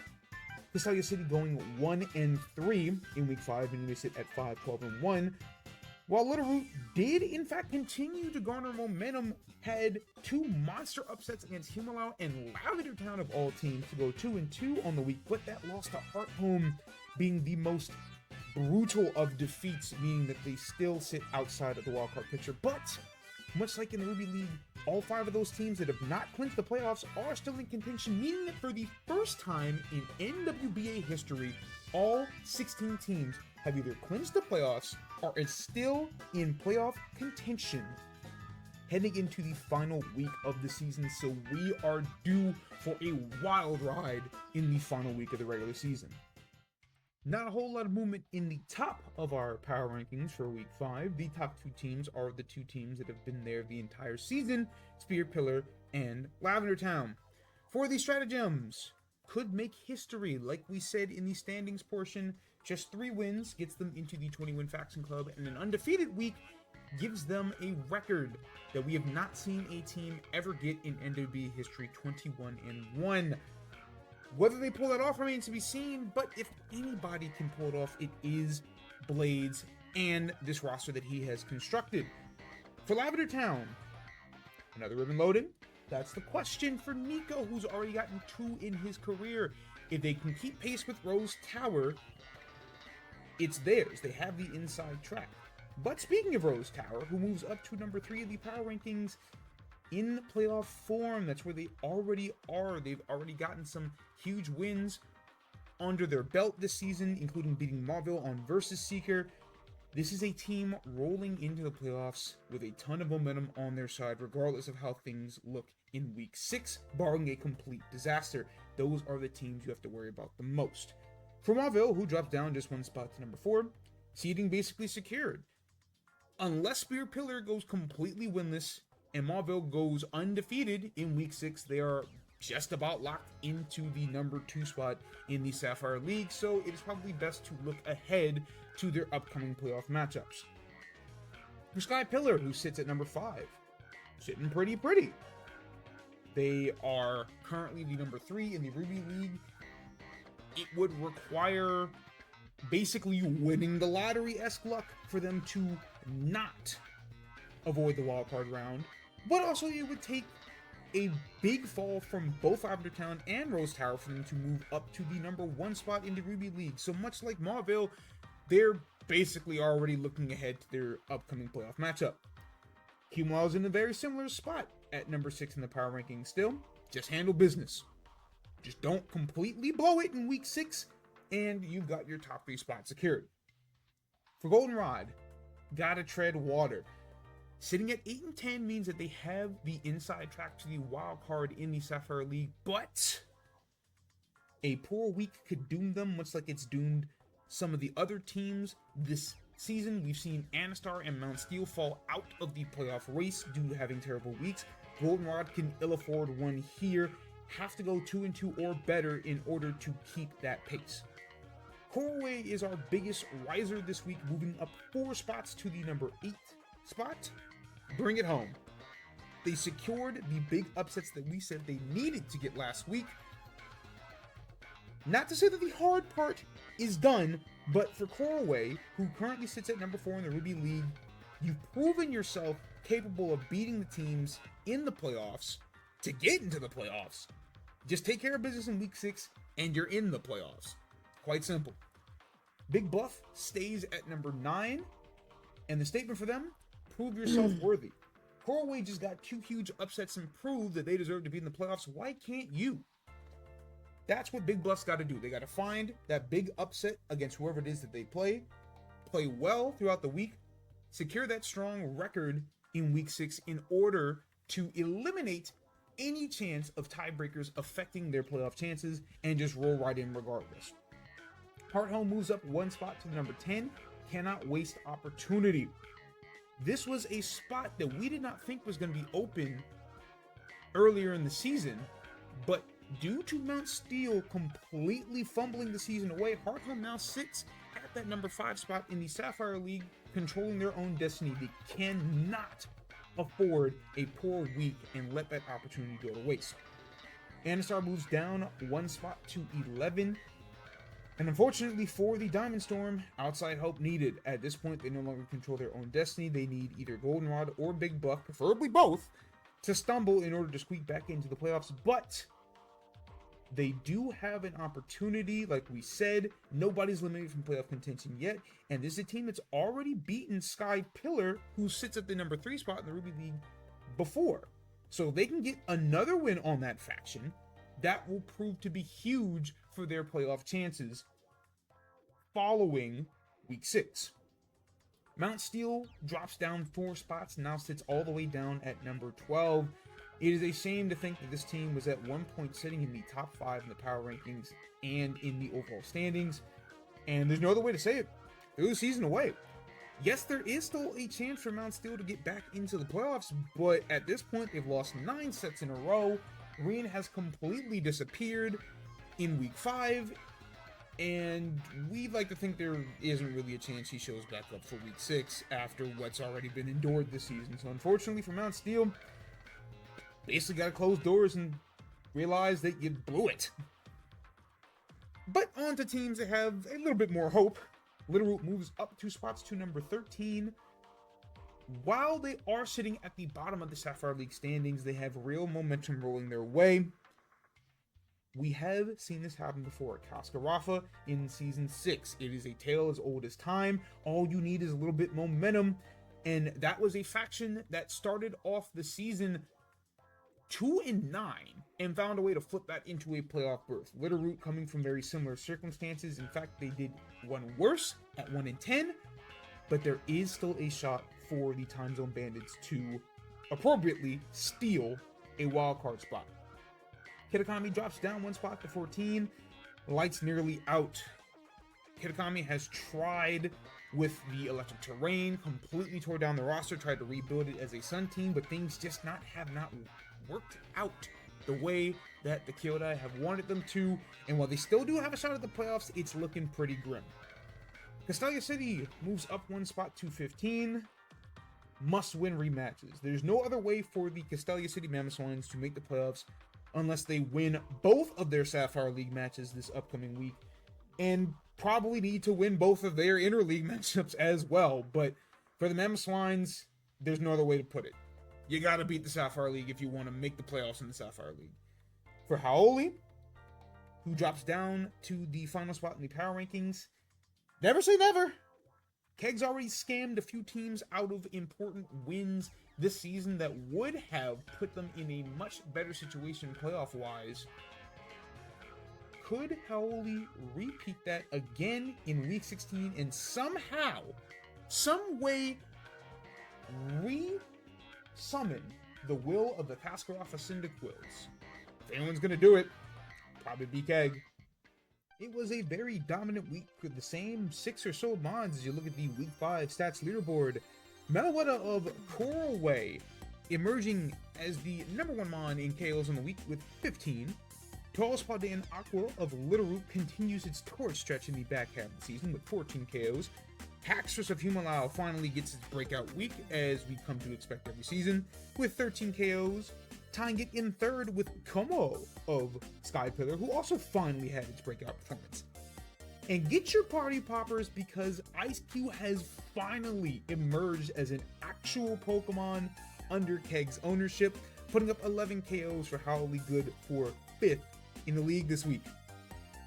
Castelia City going 1-3 in Week 5, and they sit at 5-12-1. While Littleroot did in fact continue to garner momentum, had 2 monster upsets against Himalaya and Lavender Town of all teams to go 2-2 on the week, but that loss to Hearthome being the most brutal of defeats, meaning that they still sit outside of the wildcard picture. But much like in the Ruby League, all 5 of those teams that have not clinched the playoffs are still in contention, meaning that for the first time in NWBA history, all 16 teams have either clinched the playoffs or is still in playoff contention heading into the final week of the season. So we are due for a wild ride in the final week of the regular season. Not a whole lot of movement in the top of our power rankings for Week 5. The top 2 teams are the 2 teams that have been there the entire season, Spirit Pillar and Lavender Town. For the stratagems, could make history. Like we said in the standings portion, just 3 wins gets them into the 20-win faction club, and an undefeated week gives them a record that we have not seen a team ever get in NWB history, 21-1. Whether they pull that off remains to be seen, but if anybody can pull it off, it is Blades and this roster that he has constructed. For Lavender Town, another ribbon loading. That's the question for Nico, who's already gotten 2 in his career. If they can keep pace with Rose Tower, it's theirs. They have the inside track. But speaking of Rose Tower, who moves up to number 3 of the power rankings in the playoff form, that's where they already are. They've already gotten some huge wins under their belt this season, including beating Mauville on Versus Seeker. This is a team rolling into the playoffs with a ton of momentum on their side, regardless of how things look in week 6, barring a complete disaster. Those are the teams you have to worry about the most. For Mauville, who drops down just 1 spot to number 4, seeding basically secured. Unless Spear Pillar goes completely winless and Mauville goes undefeated in week 6, they are just about locked into the number 2 spot in the Sapphire League, so it is probably best to look ahead to their upcoming playoff matchups. For Sky Pillar, who sits at number 5, sitting pretty. They are currently the number 3 in the Ruby League. It would require basically winning the lottery-esque luck for them to not avoid the wildcard round, but also it would take a big fall from both Lavender Town and Rose Tower for them to move up to the number 1 spot in the Ruby League. So much like Mauville, they're basically already looking ahead to their upcoming playoff matchup. Humwell is in a very similar spot at number 6 in the power rankings still. Just handle business. Just don't completely blow it in week 6, and you've got your top 3 spots secured. For Goldenrod, gotta tread water. Sitting at 8-10 means that they have the inside track to the wild card in the Sapphire League, but a poor week could doom them, much like it's doomed some of the other teams this season. We've seen Anastar and Mount Steel fall out of the playoff race due to having terrible weeks. Goldenrod can ill afford one here, have to go 2-2 or better in order to keep that pace. Corway is our biggest riser this week, moving up 4 spots to the number 8 spot. Bring it home. They secured the big upsets that we said they needed to get last week. Not to say that the hard part is done, but for Corway, who currently sits at number 4 in the Ruby League, you've proven yourself capable of beating the teams in the playoffs to get into the playoffs. Just take care of business in week 6 and you're in the playoffs. Quite simple. Big Bluff stays at number 9, and the statement for them, prove yourself worthy. Corway just got 2 huge upsets and proved that they deserve to be in the playoffs. Why can't you? That's what Big Bluff's got to do. They got to find that big upset against whoever it is that they play well throughout the week, secure that strong record in week 6 in order to eliminate any chance of tiebreakers affecting their playoff chances and just roll right in regardless. Heart Home moves up 1 spot to the number 10. Cannot waste opportunity. This was a spot that we did not think was going to be open earlier in the season, but due to Mount Steel completely fumbling the season away, Heart Home now sits at that number 5 spot in the Sapphire League, controlling their own destiny. They cannot afford a poor week and let that opportunity go to waste. Anastar moves down 1 spot to 11. And unfortunately for the Diamond Storm, outside help needed. At this point, they no longer control their own destiny. They need either Goldenrod or Big Bluff, preferably both, to stumble in order to squeak back into the playoffs. But they do have an opportunity. Like we said, nobody's eliminated from playoff contention yet. And this is a team that's already beaten Sky Pillar, who sits at the number 3 spot in the Ruby League before. So if they can get another win on that faction, that will prove to be huge for their playoff chances following week 6. Mount Steel drops down 4 spots and now sits all the way down at number 12. It is a shame to think that this team was at one point sitting in the top 5 in the power rankings and in the overall standings, and there's no other way to say it. Threw the season away. Yes, there is still a chance for Mount Steel to get back into the playoffs, but at this point, they've lost 9 sets in a row. Reen has completely disappeared in week 5, And we'd like to think there isn't really a chance he shows back up for Week 6 after what's already been endured this season. So unfortunately for Mount Steel, basically got to close doors and realize that you blew it. But on to teams that have a little bit more hope. Leaderboard moves up 2 spots to number 13. While they are sitting at the bottom of the Sapphire League standings, they have real momentum rolling their way. We have seen this happen before at Cascarafa in Season 6. It is a tale as old as time. All you need is a little bit momentum. And that was a faction that started off the season 2-9 and found a way to flip that into a playoff berth. Leaderboard coming from very similar circumstances. In fact, they did one worse at 1-10. But there is still a shot for the Time Zone Bandits to appropriately steal a wildcard spot. Kitakami drops down 1 spot to 14. Lights nearly out. Kitakami has tried with the electric terrain, completely tore down the roster, tried to rebuild it as a Sun team, but things just have not worked out the way that the Kyodai have wanted them to. And while they still do have a shot at the playoffs, it's looking pretty grim. Castalia City moves up 1 spot to 15. Must-win rematches. There's no other way for the Castalia City Mammoth Swines to make the playoffs unless they win both of their Sapphire League matches this upcoming week, and probably need to win both of their interleague matchups as well. But for the Mammoth Swines, there's no other way to put it. You gotta beat the Sapphire League if you want to make the playoffs in the Sapphire League. For Haoli, who drops down to the final spot in the power rankings, never say never. Kegs already scammed a few teams out of important wins this season that would have put them in a much better situation playoff-wise. Could Haoli repeat that again in Week 16 and somehow, some way, re-summon the will of the Cascarafa Cyndaquils? If anyone's going to do it, probably be Keg. It was a very dominant week with the same 6 or so mods as you look at the Week 5 stats leaderboard. Meloetta of Coralway emerging as the #1 mon in KOs on the week with 15. Tallspadan Aqua of Littleroot continues its torch stretch in the back half of the season with 14 KOs. Haxorus of Humalao finally gets its breakout week, as we come to expect every season, with 13 KOs. Tying it in third with Como of Skypillar, who also finally had its breakout performance. And get your party poppers, because Ice-Q has finally emerged as an actual Pokemon under Keg's ownership, putting up 11 KOs for Howley Good for 5th in the league this week.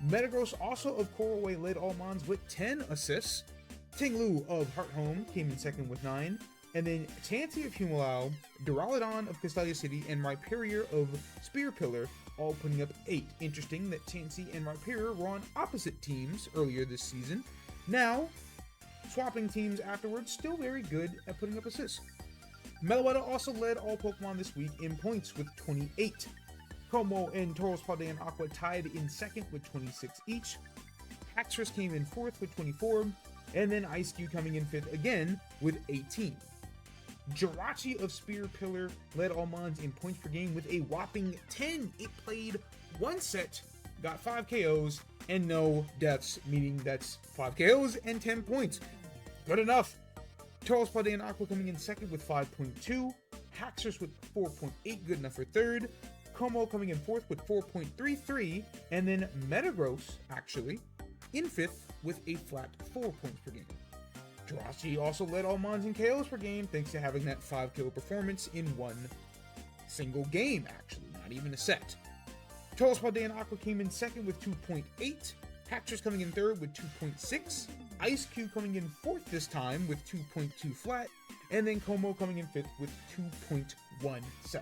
Metagross, also of Coralway, led all mons with 10 assists. Tinglu of Hearthome came in second with 9. And then Chansey of Humalao, Duraludon of Castalia City, and Rhyperior of Spearpillar all putting up 8. Interesting that Chansey and Rhyperior were on opposite teams earlier this season. Now, swapping teams afterwards, still very good at putting up assists. Meloetta also led all Pokemon this week in points with 28. Como and Tauros Aqua tied in second with 26 each. Haxorus came in 4th with 24, and then Ice-Q coming in 5th again with 18. Jirachi of Spearpillar led all mons in points per game with a whopping 10. It played 1 set, got 5 KOs, and no deaths, meaning that's 5 KOs and 10 points. Good enough. Tauros Aqua coming in second with 5.2. Haxorus with 4.8, good enough for third. Como coming in 4th with 4.33. And then Metagross, actually, in 5th with a flat 4 points per game. Jirachi also led all mons in KOs per game, thanks to having that 5 KO performance in one single game, actually, not even a set. Tauros Aqua came in second with 2.8. Haxorus coming in third with 2.6. Ice-Q coming in 4th this time with 2.2 flat. And then Como coming in 5th with 2.17.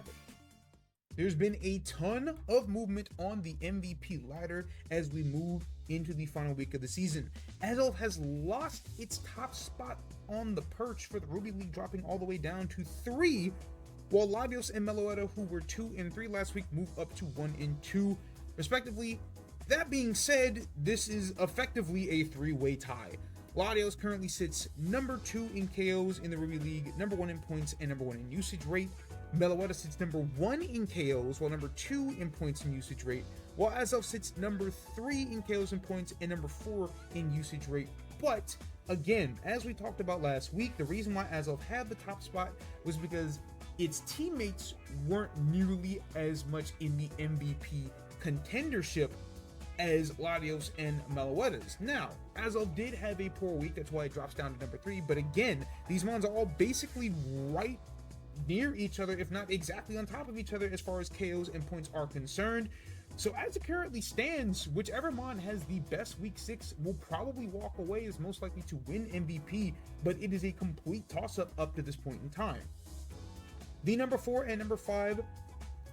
There's been a ton of movement on the MVP ladder as we move into the final week of the season. Azelf has lost its top spot on the perch for the Ruby League, dropping all the way down to 3, while Latios and Meloetta, who were 2 and 3 last week, move up to 1 and 2, respectively. That being said, this is effectively a 3-way tie. Latios currently sits number 2 in KOs in the Ruby League, number 1 in points, and number 1 in usage rate. Meloetta sits number 1 in KOs, while number 2 in points and usage rate, while Azelf sits number 3 in KOs and points and number 4 in usage rate. But again, as we talked about last week, the reason why Azelf had the top spot was because its teammates weren't nearly as much in the MVP contendership as Latios and Meloetta's. Now, Azelf did have a poor week, that's why it drops down to number 3, but again, these mons are all basically right near each other, if not exactly on top of each other as far as KOs and points are concerned. So as it currently stands, whichever mon has the best week 6 will probably walk away as most likely to win MVP, but it is a complete toss-up up to this point in time. The number 4 and number 5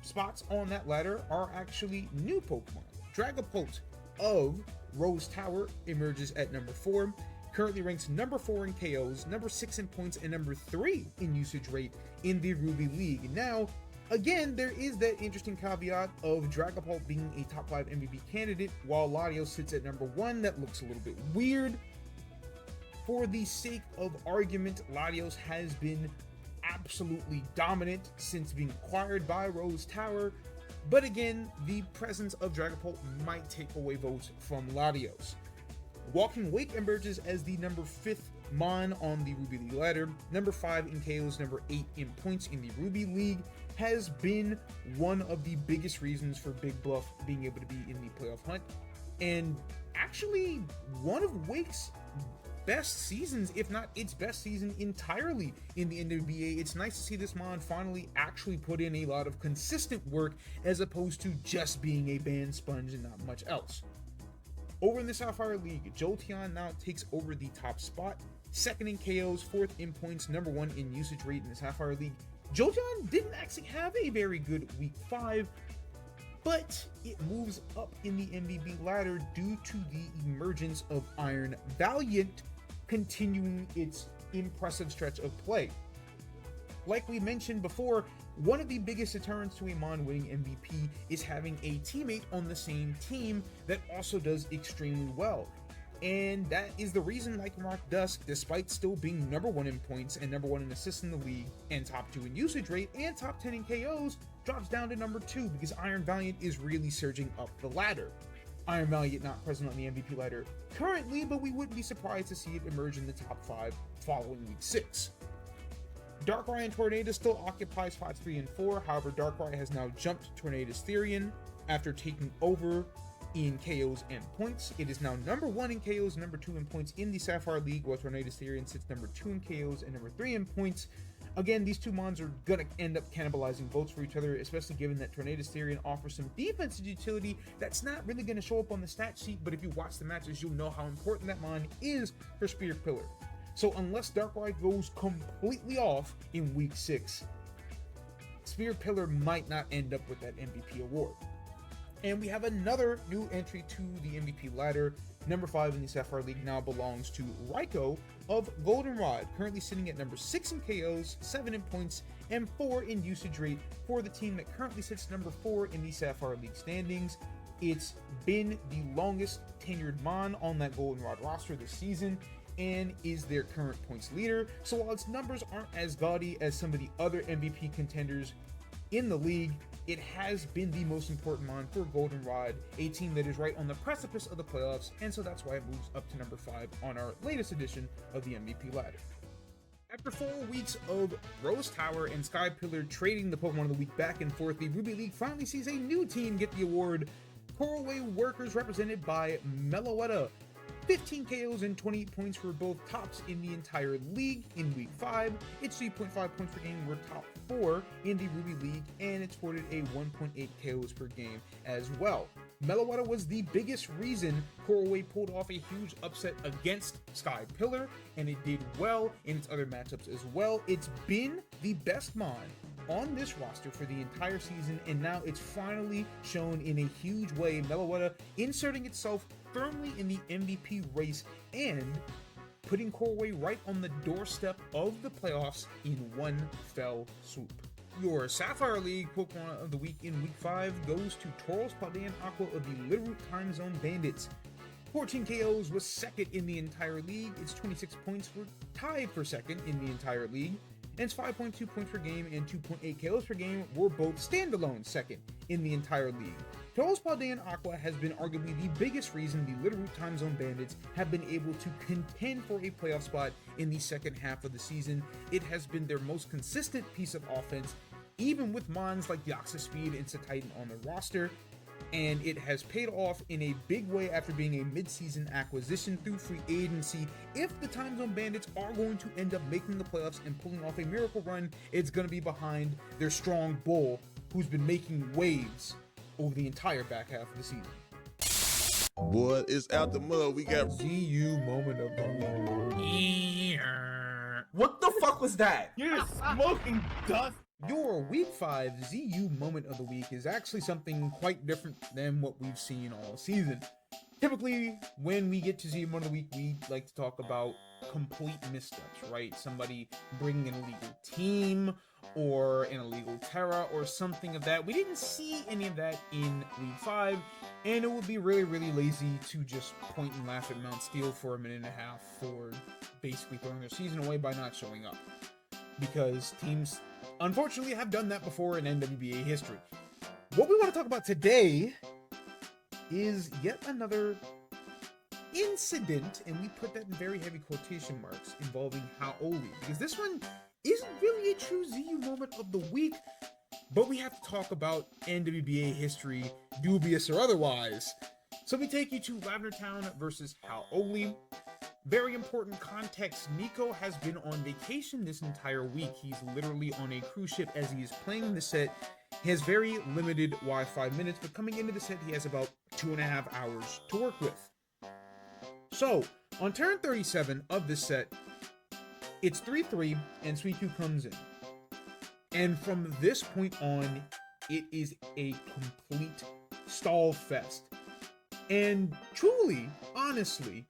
spots on that ladder are actually new Pokemon. Dragapult of Rose Tower emerges at number 4, currently ranks number 4 in KOs, number 6 in points, and number 3 in usage rate in the Ruby League. Now, again, there is that interesting caveat of Dragapult being a top 5 MVP candidate, while Latios sits at number 1. That looks a little bit weird. For the sake of argument, Latios has been absolutely dominant since being acquired by Rose Tower, but again, the presence of Dragapult might take away votes from Latios. Walking Wake emerges as the number 5th mon on the Ruby League ladder, number 5 in KOs, number 8 in points in the Ruby League, has been one of the biggest reasons for Big Bluff being able to be in the playoff hunt, and actually one of Wake's best seasons, if not its best season entirely in the NWBA. It's nice to see this mon finally actually put in a lot of consistent work as opposed to just being a band sponge and not much else. Over in the Sapphire League, Jolteon now takes over the top spot, 2nd in KOs, 4th in points, number 1 in usage rate in the Sapphire League. Jolteon didn't actually have a very good week 5, but it moves up in the MVP ladder due to the emergence of Iron Valiant continuing its impressive stretch of play. Like we mentioned before, one of the biggest deterrents to a mon winning MVP is having a teammate on the same team that also does extremely well. And that is the reason Lycanroc Dusk, despite still being number 1 in points and number 1 in assists in the league and top 2 in usage rate and top 10 in KOs, drops down to number 2 because Iron Valiant is really surging up the ladder. Iron Valiant not present on the MVP ladder currently, but we wouldn't be surprised to see it emerge in the top 5 following week 6. Darkrai and Tornadus still occupy spots 3 and 4, however Darkrai has now jumped Tornadus Therian after taking over in KOs and points. It is now number 1 in KOs, number 2 in points in the Sapphire League, while Tornadus Therian sits number 2 in KOs and number 3 in points. Again, these two mons are gonna end up cannibalizing votes for each other, especially given that Tornadus Therian offers some defensive utility that's not really gonna show up on the stat sheet, but if you watch the matches, you'll know how important that mon is for Spirit Pillar. So unless Darkrai goes completely off in week 6, Spirit Pillar might not end up with that MVP award. And we have another new entry to the MVP ladder. Number 5 in the Sapphire League now belongs to Raikou of Goldenrod, currently sitting at number 6 in KOs, 7 in points, and 4 in usage rate for the team that currently sits number 4 in the Sapphire League standings. It's been the longest tenured mon on that Goldenrod roster this season and is their current points leader. So while its numbers aren't as gaudy as some of the other MVP contenders in the league, it has been the most important mon for Goldenrod, a team that is right on the precipice of the playoffs, and so that's why it moves up to number 5 on our latest edition of the MVP ladder. After 4 weeks of Rose Tower and Sky Pillar trading the Pokemon of the Week back and forth, the Ruby League finally sees a new team get the award. Coralway Workers, represented by Meloetta. 15 KOs and 28 points for both tops in the entire league in week 5. Its 3.5 points per game were top 4 in the Ruby League, and it sported a 1.8 KOs per game as well. Meloetta was the biggest reason Coralway pulled off a huge upset against Sky Pillar, and it did well in its other matchups as well. It's been the best mon on this roster for the entire season, and now it's finally shown in a huge way. Meloetta inserting itself firmly in the MVP race and putting Coralway right on the doorstep of the playoffs in one fell swoop. Your Sapphire League Pokemon of the Week in week 5 goes to Tauros, Paldean Aqua of the Little Time Zone Bandits. 14 KOs was second in the entire league. Its 26 points were tied for second in the entire league. And its 5.2 points per game and 2.8 KOs per game were both standalone second in the entire league. Duel and Aqua has been arguably the biggest reason the Leaderboard time zone bandits have been able to contend for a playoff spot in the second half of the season. It has been their most consistent piece of offense, even with mons like Yoxa Speed and Titan on the roster, and it has paid off in a big way after being a mid-season acquisition through free agency. If the time zone bandits are going to end up making the playoffs and pulling off a miracle run, it's going to be behind their strong bull, who's been making waves over the entire back half of the season. Boy, it's out the mud. We got ZU moment of the week. What the fuck was that? You're smoking dust. Your week 5 ZU moment of the week is actually something quite different than what we've seen all season. Typically, when we get to ZU moment of the week, we like to talk about complete missteps, right? Somebody bringing an illegal team, or an illegal Terra, or something of that. We didn't see any of that in Week 5, and it would be really, really lazy to just point and laugh at Mount Steel for a minute and a half for basically throwing their season away by not showing up. Because teams, unfortunately, have done that before in NWBA history. What we want to talk about today is yet another incident, and we put that in very heavy quotation marks, involving Haoli, because this one isn't really a true ZU moment of the week, but we have to talk about NWBA history, dubious or otherwise. So we take you to Lavender Town versus Haoli. Very important context, Nico has been on vacation this entire week. He's literally on a cruise ship as he is playing the set. He has very limited Wi-Fi minutes, but coming into the set, he has about 2.5 hours to work with. So, on turn 37 of this set, it's 3-3, and Suicune comes in. And from this point on, it is a complete stall fest. And truly, honestly,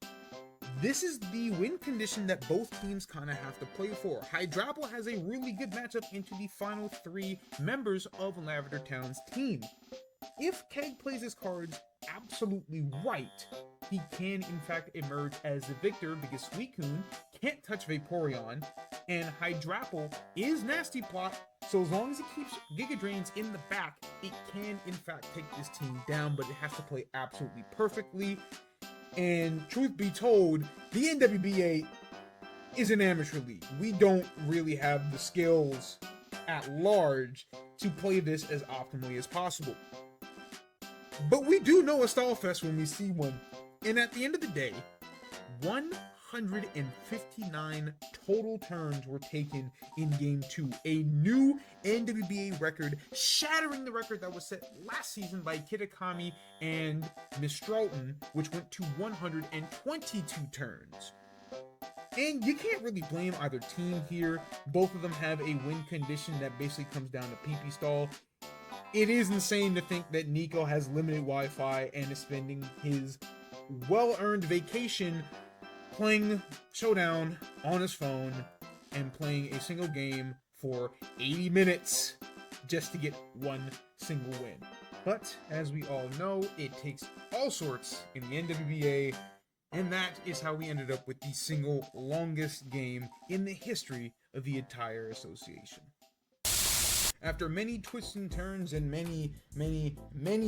this is the win condition that both teams kind of have to play for. Hydrapple has a really good matchup into the final 3 members of Lavender Town's team. If Keg plays his cards absolutely right, he can in fact emerge as the victor, because Suicune can't touch Vaporeon, and Hydrapple is Nasty Plot, so as long as it keeps Giga Drains in the back, it can in fact take this team down, but it has to play absolutely perfectly. And truth be told, the NWBA is an amateur league. We don't really have the skills at large to play this as optimally as possible. But we do know a stall fest when we see one. And at the end of the day, 159 total turns were taken in Game 2. A new NWBA record, shattering the record that was set last season by Kitakami and Miss Stroughton, which went to 122 turns. And you can't really blame either team here. Both of them have a win condition that basically comes down to PP stall. It is insane to think that Nico has limited Wi-Fi and is spending his well-earned vacation playing Showdown on his phone and playing a single game for 80 minutes just to get one single win. But as we all know, it takes all sorts in the NWBA, and that is how we ended up with the single longest game in the history of the entire association. After many twists and turns and many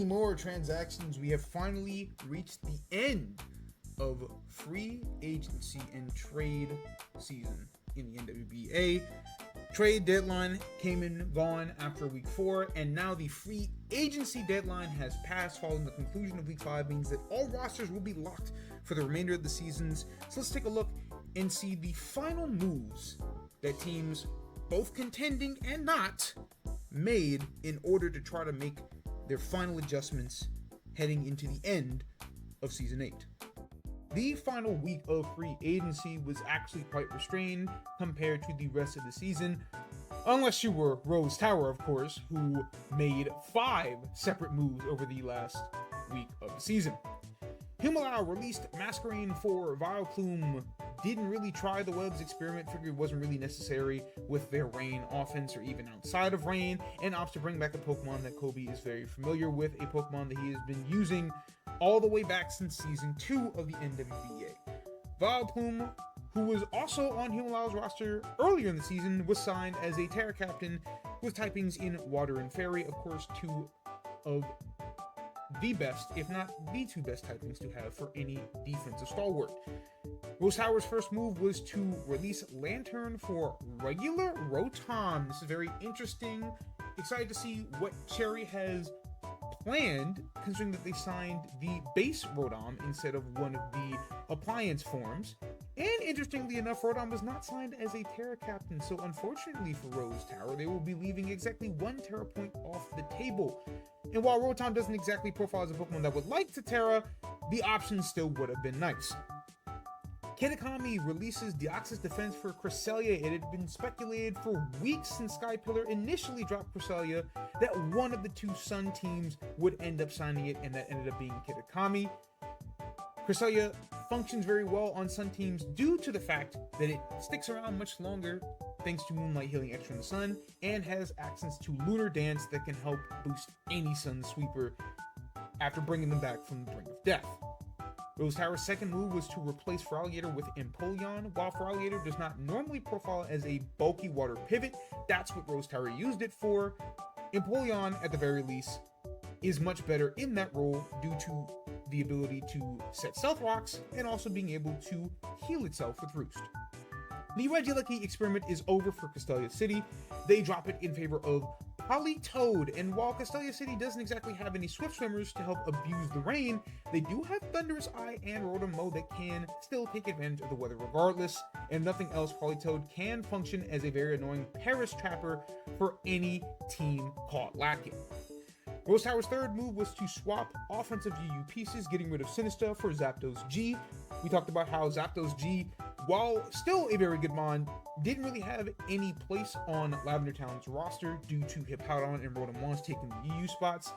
more transactions, we have finally reached the end of free agency and trade season in the NWBA. Trade deadline came and gone after week 4, and now the free agency deadline has passed following the conclusion of week 5, means that all rosters will be locked for the remainder of the seasons. So let's take a look and see the final moves that teams, both contending and not, made in order to try to make their final adjustments heading into the end of Season 8. The final week of free agency was actually quite restrained compared to the rest of the season, unless you were Rose Tower, of course, who made 5 separate moves over the last week of the season. Himalaya released Masquerain for Vileplume, didn't really try the Webs experiment, figured it wasn't really necessary with their Rain offense or even outside of Rain, and opts to bring back a Pokemon that Kobe is very familiar with, a Pokemon that he has been using all the way back since Season 2 of the NWBA. Vileplume, who was also on Himalaya's roster earlier in the season, was signed as a Terra Captain with typings in Water and Fairy. Of course, 2 of the best, if not the two best typings to have for any defensive stalwart. Rose Tower's first move was to release Lantern for regular Rotom. This is very interesting. Excited to see what Cherry has planned, considering that they signed the base Rotom instead of one of the appliance forms. And interestingly enough, Rotom was not signed as a Terra Captain, so unfortunately for Rose Tower, they will be leaving exactly 1 Terra point off the table. And while Rotom doesn't exactly profile as a Pokemon that would like to Terra, the option still would have been nice. Kitakami releases Deoxys Defense for Cresselia. It had been speculated for weeks since Skypillar initially dropped Cresselia that one of the two Sun teams would end up signing it, and that ended up being Kitakami. Cresselia functions very well on Sun teams due to the fact that it sticks around much longer thanks to Moonlight Healing Extra in the Sun, and has access to Lunar Dance that can help boost any Sun sweeper after bringing them back from the brink of death. Rose Tower's second move was to replace Feraligatr with Empoleon. While Feraligatr does not normally profile as a bulky water pivot, that's what Rose Tower used it for. Empoleon, at the very least, is much better in that role due to the ability to set Stealth Rocks and also being able to heal itself with Roost. The Regieleki experiment is over for Castelia City. They drop it in favor of Politoed, and while Castelia City doesn't exactly have any Swift Swimmers to help abuse the rain, they do have Thunderous Eye and Rotom that can still take advantage of the weather regardless, and nothing else, Politoed can function as a very annoying Paris Trapper for any team caught lacking. Rose Tower's third move was to swap offensive UU pieces, getting rid of Sinistcha for Zapdos G. We talked about how Zapdos G, while still a very good mon, didn't really have any place on Lavender Town's roster due to Hippowdon and Rotom Mons taking the UU spots.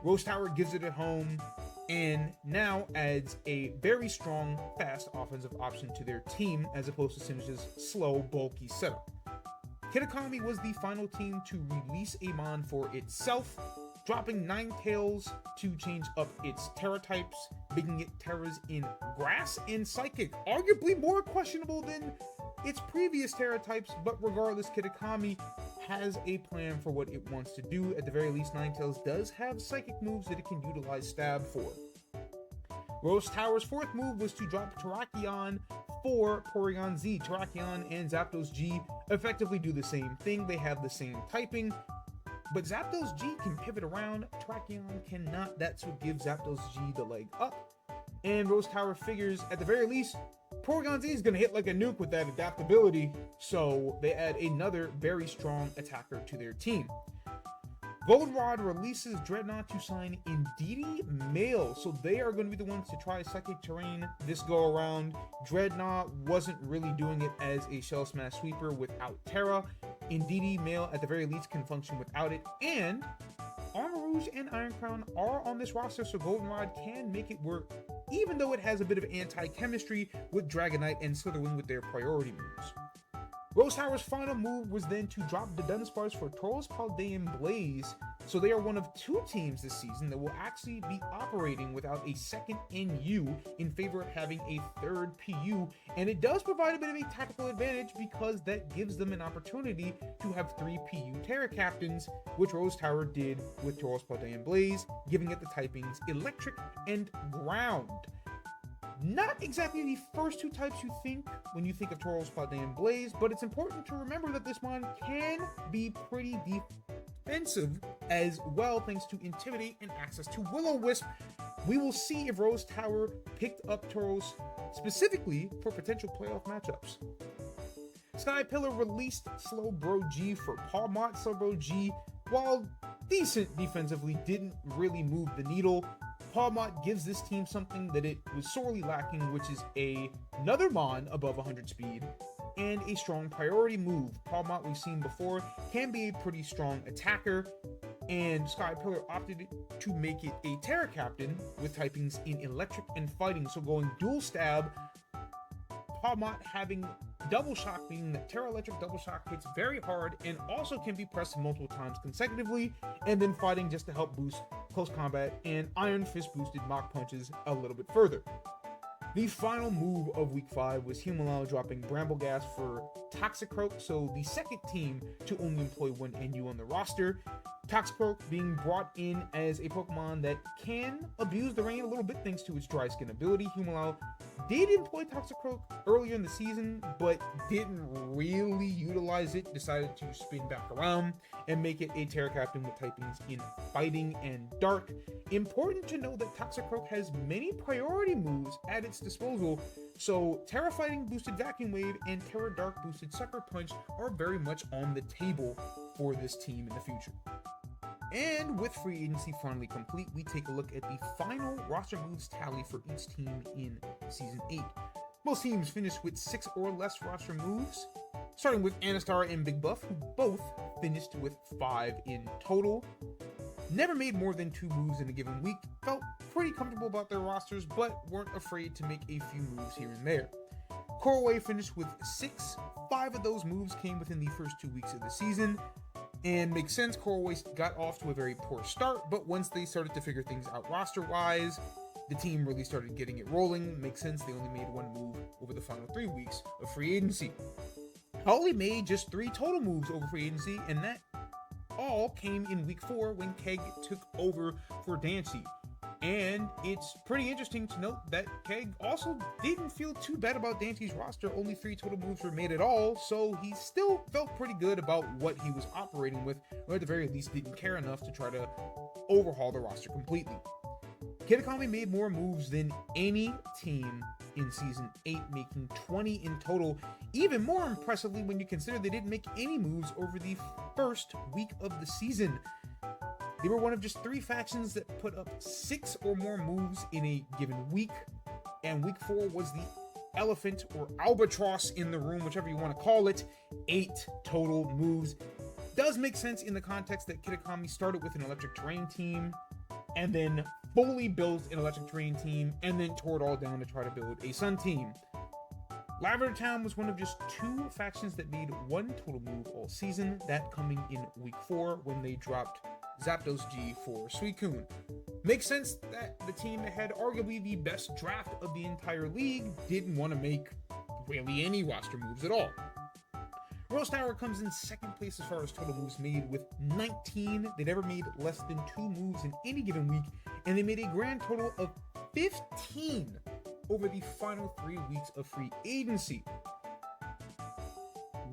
Rose Tower gives it a home and now adds a very strong, fast offensive option to their team as opposed to Sinistcha's slow, bulky setup. Kitakami was the final team to release a mon for itself, dropping Ninetales to change up its Terra types, making it Terras in Grass and Psychic, arguably more questionable than its previous Terra types, but regardless, Kitakami has a plan for what it wants to do. At the very least, Ninetales does have Psychic moves that it can utilize Stab for. Rose Tower's fourth move was to drop Terrakion for Porygon Z. Terrakion and Zapdos G effectively do the same thing. They have the same typing, but Zapdos G can pivot around, Terrakion cannot. That's what gives Zapdos G the leg up. And Rose Tower figures, at the very least, Porygon Z is going to hit like a nuke with that adaptability, so they add another very strong attacker to their team. Goldenrod releases Dreadnought to sign Indeedee Male, so they are going to be the ones to try Psychic Terrain this go around. Dreadnought wasn't really doing it as a Shell Smash sweeper without Terra. Indeedee Male at the very least can function without it, and Armor Rouge and Iron Crown are on this roster, so Goldenrod can make it work, even though it has a bit of anti-chemistry with Dragonite and Slitherwing with their priority moves. Rose Tower's final move was then to drop the Dunsparce for Tauros Paldean Blaze, so they are one of two teams this season that will actually be operating without a second NU in favor of having a third PU, and it does provide a bit of a tactical advantage because that gives them an opportunity to have 3 PU Terra Captains, which Rose Tower did with Tauros Paldean Blaze, giving it the typings Electric and Ground. Not exactly the first two types you think when you think of Tauros Paldean Blaze, but it's important to remember that this mon can be pretty defensive as well thanks to Intimidate and access to Will-O-Wisp. We will see if Rose Tower picked up Tauros specifically for potential playoff matchups. Skypillar released Slowbro G for Pawmot. Slowbro G, while decent defensively, didn't really move the needle. Pawmot gives this team something that it was sorely lacking, which is another mon above 100 speed and a strong priority move. Pawmot, we've seen before, can be a pretty strong attacker, and Skypillar opted to make it a Terra Captain with typings in Electric and Fighting, so going dual stab, Pawmot having Double Shock, meaning that Terra Electric Double Shock hits very hard and also can be pressed multiple times consecutively, and then Fighting just to help boost close combat, and Iron Fist boosted Mach Punches a little bit further. The final move of Week 5 was Humalao dropping Bramblegas for Toxicroak, so the second team to only employ one NU on the roster. Toxicroak being brought in as a Pokemon that can abuse the rain a little bit thanks to its dry skin ability. Humalao did employ Toxicroak earlier in the season, but didn't really utilize it, decided to spin back around and make it a Terra Captain with typings in Fighting and Dark. Important to know that Toxicroak has many priority moves at its disposal, so Terra Fighting boosted Vacuum Wave and Terra Dark boosted Sucker Punch are very much on the table for this team in the future. And with free agency finally complete, we take a look at the final roster moves tally for each team in Season 8. Most teams finished with 6 or less roster moves, starting with Anastar and Big Buff, who both finished with 5 in total. Never made more than 2 moves in a given week, felt pretty comfortable about their rosters, but weren't afraid to make a few moves here and there. Corway finished with 6. 5 of those moves came within the first 2 weeks of the season. And makes sense, Corway got off to a very poor start, but once they started to figure things out roster-wise, the team really started getting it rolling. Makes sense, they only made 1 move over the final 3 weeks of free agency. Holly made just 3 total moves over free agency, and that all came in week 4 when Keg took over for Dancy. And it's pretty interesting to note that Keg also didn't feel too bad about Dancy's roster. Only 3 total moves were made at all, so he still felt pretty good about what he was operating with, or at the very least didn't care enough to try to overhaul the roster completely. Kitakami made more moves than any team in Season 8, making 20 in total. Even more impressively when you consider they didn't make any moves over the first week of the season. They were one of just 3 factions that put up 6 or more moves in a given week, and week 4 was the elephant or albatross in the room, whichever you want to call it. 8 total moves. Does make sense in the context that Kitakami started with an electric terrain team, and then fully built an electric terrain team, and then tore it all down to try to build a sun team. Lavender Town was one of just 2 factions that made 1 total move all season, that coming in week 4 when they dropped Zapdos G for Suicune. Makes sense that the team that had arguably the best draft of the entire league didn't want to make really any roster moves at all. Rose Tower comes in 2nd place as far as total moves made with 19. They never made less than 2 moves in any given week, and they made a grand total of 15 over the final 3 weeks of free agency.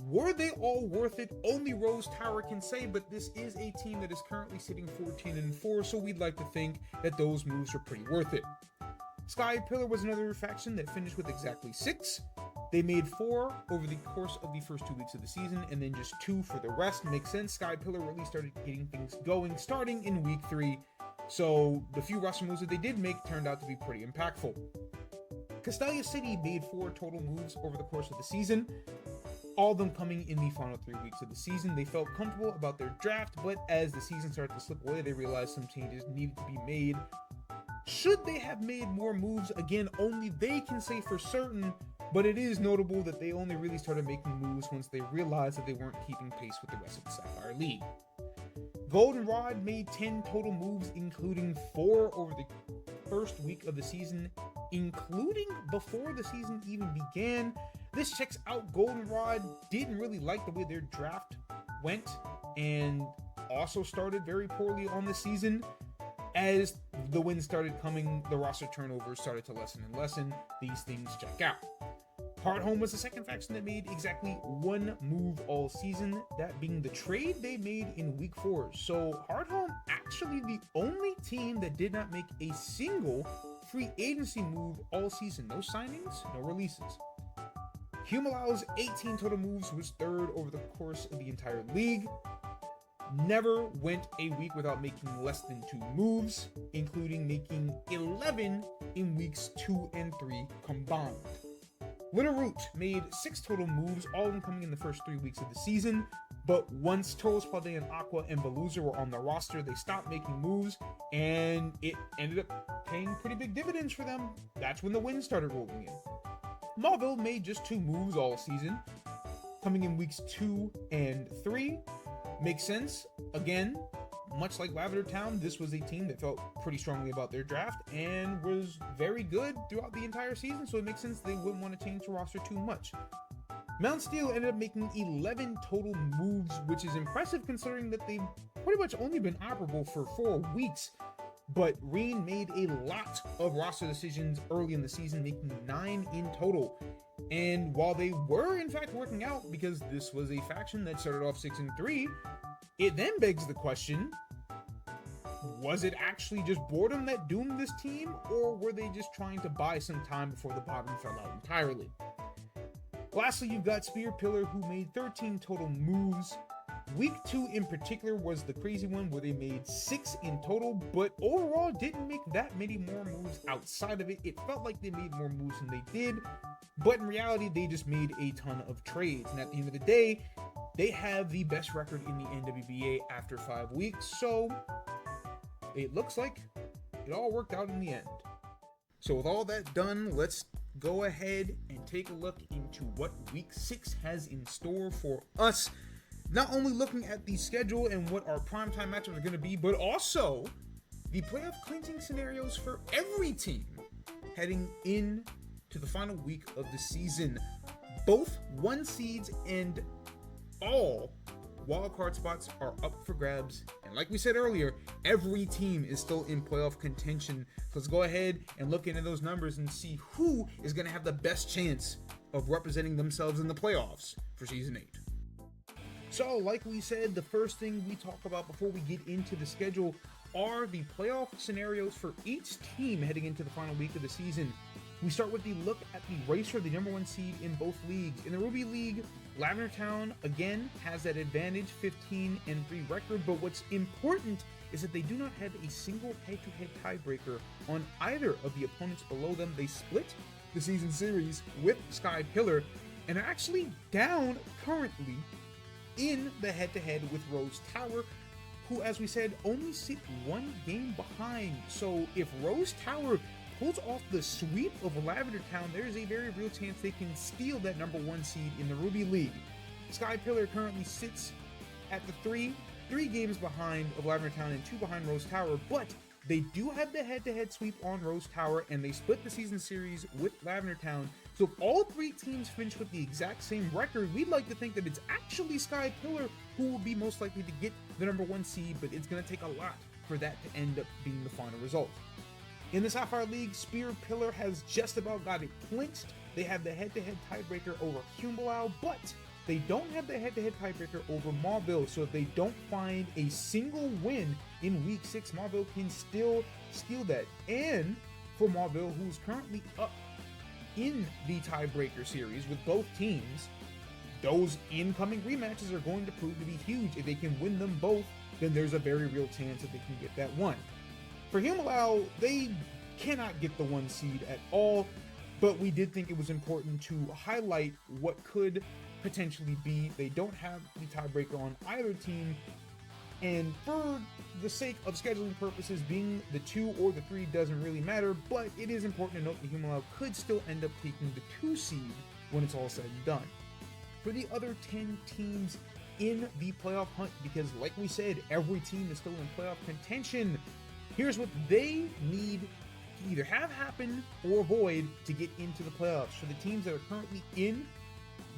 Were they all worth it? Only Rose Tower can say, but this is a team that is currently sitting 14-4, so we'd like to think that those moves are pretty worth it. Sky Pillar was another faction that finished with exactly 6. They made 4 over the course of the first 2 weeks of the season, and then just 2 for the rest. Makes sense. Sky Pillar really started getting things going starting in week 3, so the few roster moves that they did make turned out to be pretty impactful. Castelia City made 4 total moves over the course of the season, all of them coming in the final 3 weeks of the season. They felt comfortable about their draft, but as the season started to slip away, they realized some changes needed to be made. Should they have made more moves? Again, only they can say for certain, but it is notable that they only really started making moves once they realized that they weren't keeping pace with the rest of the Sapphire League. Goldenrod made 10 total moves, including 4 over the first week of the season, including before the season even began. This checks out. Goldenrod didn't really like the way their draft went, and also started very poorly on the season. As the wins started coming, the roster turnover started to lessen and lessen. These things check out. Hearthome was the 2nd faction that made exactly 1 move all season, that being the trade they made in week 4. So Hearthome actually the only team that did not make a single free agency move all season. No signings, no releases. Humalao's 18 total moves was 3rd over the course of the entire league. Never went a week without making less than 2 moves, including making 11 in weeks 2 and 3 combined. Winterroot made 6 total moves, all of them coming in the first 3 weeks of the season, but once Tauros, Paldean, Aqua, and Veluza were on the roster, they stopped making moves, and it ended up paying pretty big dividends for them. That's when the wins started rolling in. Mauville made just 2 moves all season, coming in weeks 2 and 3. Makes sense. Again, much like Lavender Town, this was a team that felt pretty strongly about their draft and was very good throughout the entire season, so it makes sense they wouldn't want to change the roster too much. Mount Steel ended up making 11 total moves, which is impressive considering that they've pretty much only been operable for 4 weeks. But Rain made a lot of roster decisions early in the season, making 9 in total. And while they were in fact working out, because this was a faction that started off 6-3, it then begs the question, was it actually just boredom that doomed this team, or were they just trying to buy some time before the bottom fell out entirely? Lastly, you've got Spear Pillar, who made 13 total moves. Week 2 in particular was the crazy one where they made 6 in total, but overall didn't make that many more moves outside of it. It felt like they made more moves than they did, but in reality, they just made a ton of trades. And at the end of the day, they have the best record in the NWBA after 5 weeks, so it looks like it all worked out in the end. So with all that done, let's go ahead and take a look into what week 6 has in store for us. Not only looking at the schedule and what our primetime matchups are going to be, but also the playoff clinching scenarios for every team heading in to the final week of the season. Both 1 seeds and all wildcard spots are up for grabs. And like we said earlier, every team is still in playoff contention. So let's go ahead and look into those numbers and see who is going to have the best chance of representing themselves in the playoffs for Season 8. So, like we said, the first thing we talk about before we get into the schedule are the playoff scenarios for each team heading into the final week of the season. We start with the look at the race for the number 1 seed in both leagues. In the Ruby League, Lavender Town, again, has that advantage, 15-3 record, but what's important is that they do not have a single head-to-head tiebreaker on either of the opponents below them. They split the season series with Sky Pillar and are actually down currently in the head-to-head with Rose Tower, who, as we said, only sit 1 game behind. So if Rose Tower pulls off the sweep of Lavender Town, there is a very real chance they can steal that number 1 seed in the Ruby League. Sky Pillar currently sits at the 3 games behind of Lavender Town and 2 behind Rose Tower, but they do have the head-to-head sweep on Rose Tower, and they split the season series with Lavender Town. So if all 3 teams finish with the exact same record, we'd like to think that it's actually Sky Pillar who will be most likely to get the number 1 seed, but it's going to take a lot for that to end up being the final result. In the Sapphire League, Spear Pillar has just about got it clinched. They have the head-to-head tiebreaker over Humbalau, but they don't have the head-to-head tiebreaker over Mauville, so if they don't find a single win in Week 6, Mauville can still steal that. And for Mauville, who's currently up in the tiebreaker series with both teams, those incoming rematches are going to prove to be huge. If they can win them both, then there's a very real chance that they can get that one. For Humbalau, they cannot get the 1 seed at all, but we did think it was important to highlight what could potentially be. They don't have the tiebreaker on either team, and for the sake of scheduling purposes, being the 2 or the 3 doesn't really matter, but it is important to note that Humbalau could still end up taking the 2 seed when it's all said and done. For the other 10 teams in the playoff hunt, because like we said, every team is still in playoff contention, here's what they need to either have happen or avoid to get into the playoffs. For the teams that are currently in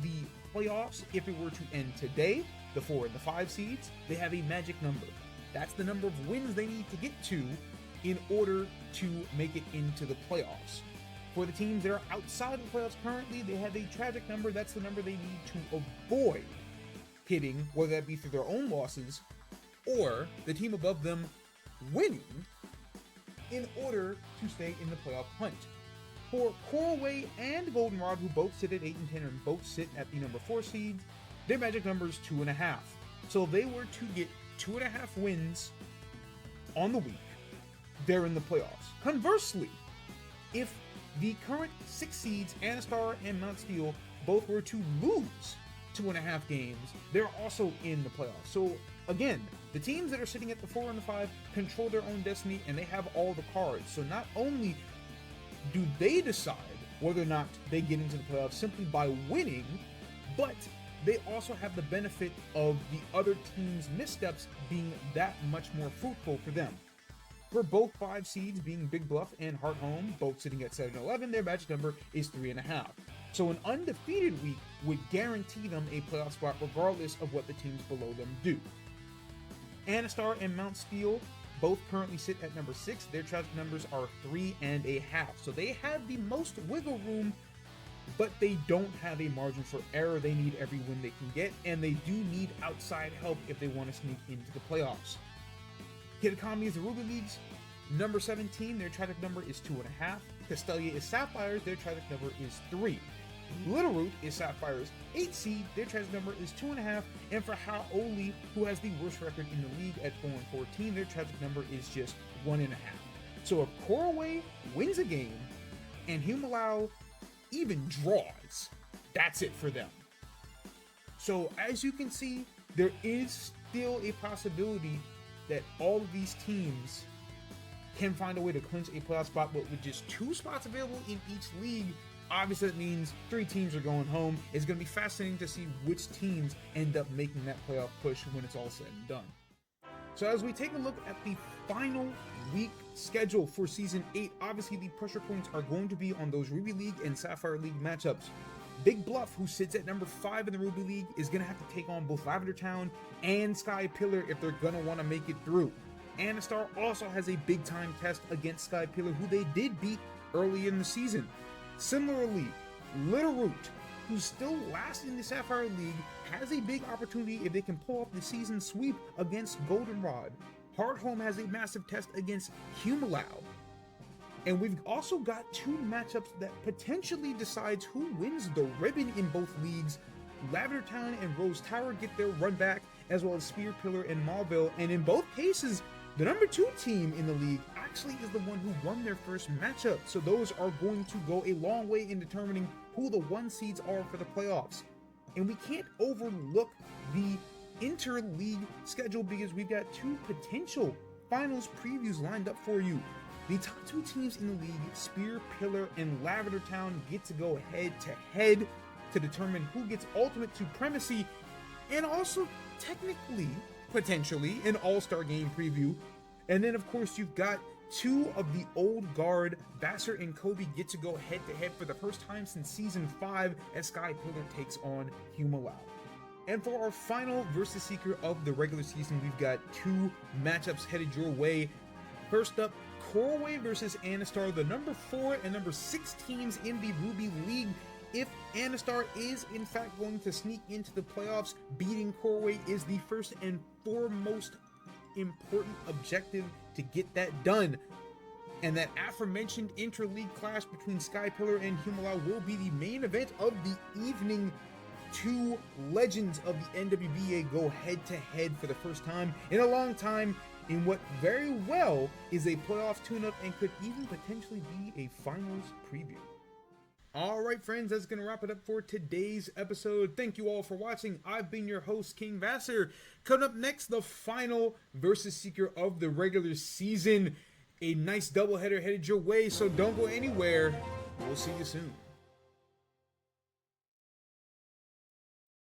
the playoffs, if it were to end today, the 4 and the 5 seeds, they have a magic number. That's the number of wins they need to get to in order to make it into the playoffs. For the teams that are outside of the playoffs currently, they have a tragic number. That's the number they need to avoid hitting, whether that be through their own losses or the team above them winning, in order to stay in the playoff hunt. For Coralway and Goldenrod, who both sit at 8 and 10 and both sit at the number 4 seeds, their magic number is 2.5. So if they were to get 2.5 wins on the week, they're in the playoffs. Conversely, if the current 6 seeds, Anastar and Mount Steel, both were to lose 2.5 games, they're also in the playoffs. So again, the teams that are sitting at the 4 and the 5 control their own destiny, and they have all the cards. So not only do they decide whether or not they get into the playoffs simply by winning, but they also have the benefit of the other team's missteps being that much more fruitful for them. For both 5 seeds, being Big Bluff and Heart Home, both sitting at 7 and 11, their magic number is 3.5. So an undefeated week would guarantee them a playoff spot regardless of what the teams below them do. Anastar and Mount Steel both currently sit at number 6. Their tragic numbers are 3.5. So they have the most wiggle room, but they don't have a margin for error. They need every win they can get, and they do need outside help if they want to sneak into the playoffs. Kitakami is the Ruby League's number 17. Their tragic number is 2.5. Castelia is Sapphire's. Their tragic number is 3. Little Root is Sapphire's 8 seed. Their tragic number is 2.5. And for Haoli, who has the worst record in the league at 4-14, their tragic number is just 1.5. So if Koroway wins a game and Humalau even draws, that's it for them. So as you can see, there is still a possibility that all of these teams can find a way to clinch a playoff spot, but with just 2 spots available in each league, obviously that means 3 teams are going home. It's going to be fascinating to see which teams end up making that playoff push when it's all said and done. So as we take a look at the final week schedule for Season 8, obviously the pressure points are going to be on those Ruby League and Sapphire League matchups. Big Bluff, who sits at number 5 in the Ruby League, is going to have to take on both Lavender Town and Sky Pillar if they're going to want to make it through. Anastar also has a big time test against Sky Pillar, who they did beat early in the season. Similarly, Little Root, who's still last in the Sapphire League, has a big opportunity if they can pull off the season sweep against Goldenrod. Hardhome has a massive test against Humalau. And we've also got 2 matchups that potentially decides who wins the ribbon in both leagues. Lavender Town and Rose Tower get their run back, as well as Spear Pillar and Mauville. And in both cases, the number 2 team in the league actually is the one who won their first matchup. So those are going to go a long way in determining who the 1 seeds are for the playoffs. And we can't overlook the inter-league schedule because we've got 2 potential finals previews lined up for you. The top 2 teams in the league, Spear Pillar and Lavender Town, get to go head-to-head to determine who gets ultimate supremacy, and also technically, potentially, an all-star game preview. And then of course you've got 2 of the old guard, Vasser and Kobe, get to go head-to-head for the first time since Season 5 as Sky Pillar takes on Humalau. And for our final versus seeker of the regular season, we've got 2 matchups headed your way. First up, Koroway versus Anastar, the number 4 and number 6 teams in the Ruby League. If Anastar is in fact going to sneak into the playoffs, beating Koroway is the first and foremost important objective to get that done. And that aforementioned inter-league clash between Sky Pillar and Humalau will be the main event of the evening. 2 legends of the NWBA go head-to-head for the first time in a long time in what very well is a playoff tune-up and could even potentially be a finals preview. Alright friends, that's going to wrap it up for today's episode. Thank you all for watching. I've been your host, King Vasser. Coming up next, the final versus seeker of the regular season. A nice doubleheader headed your way, so don't go anywhere. We'll see you soon.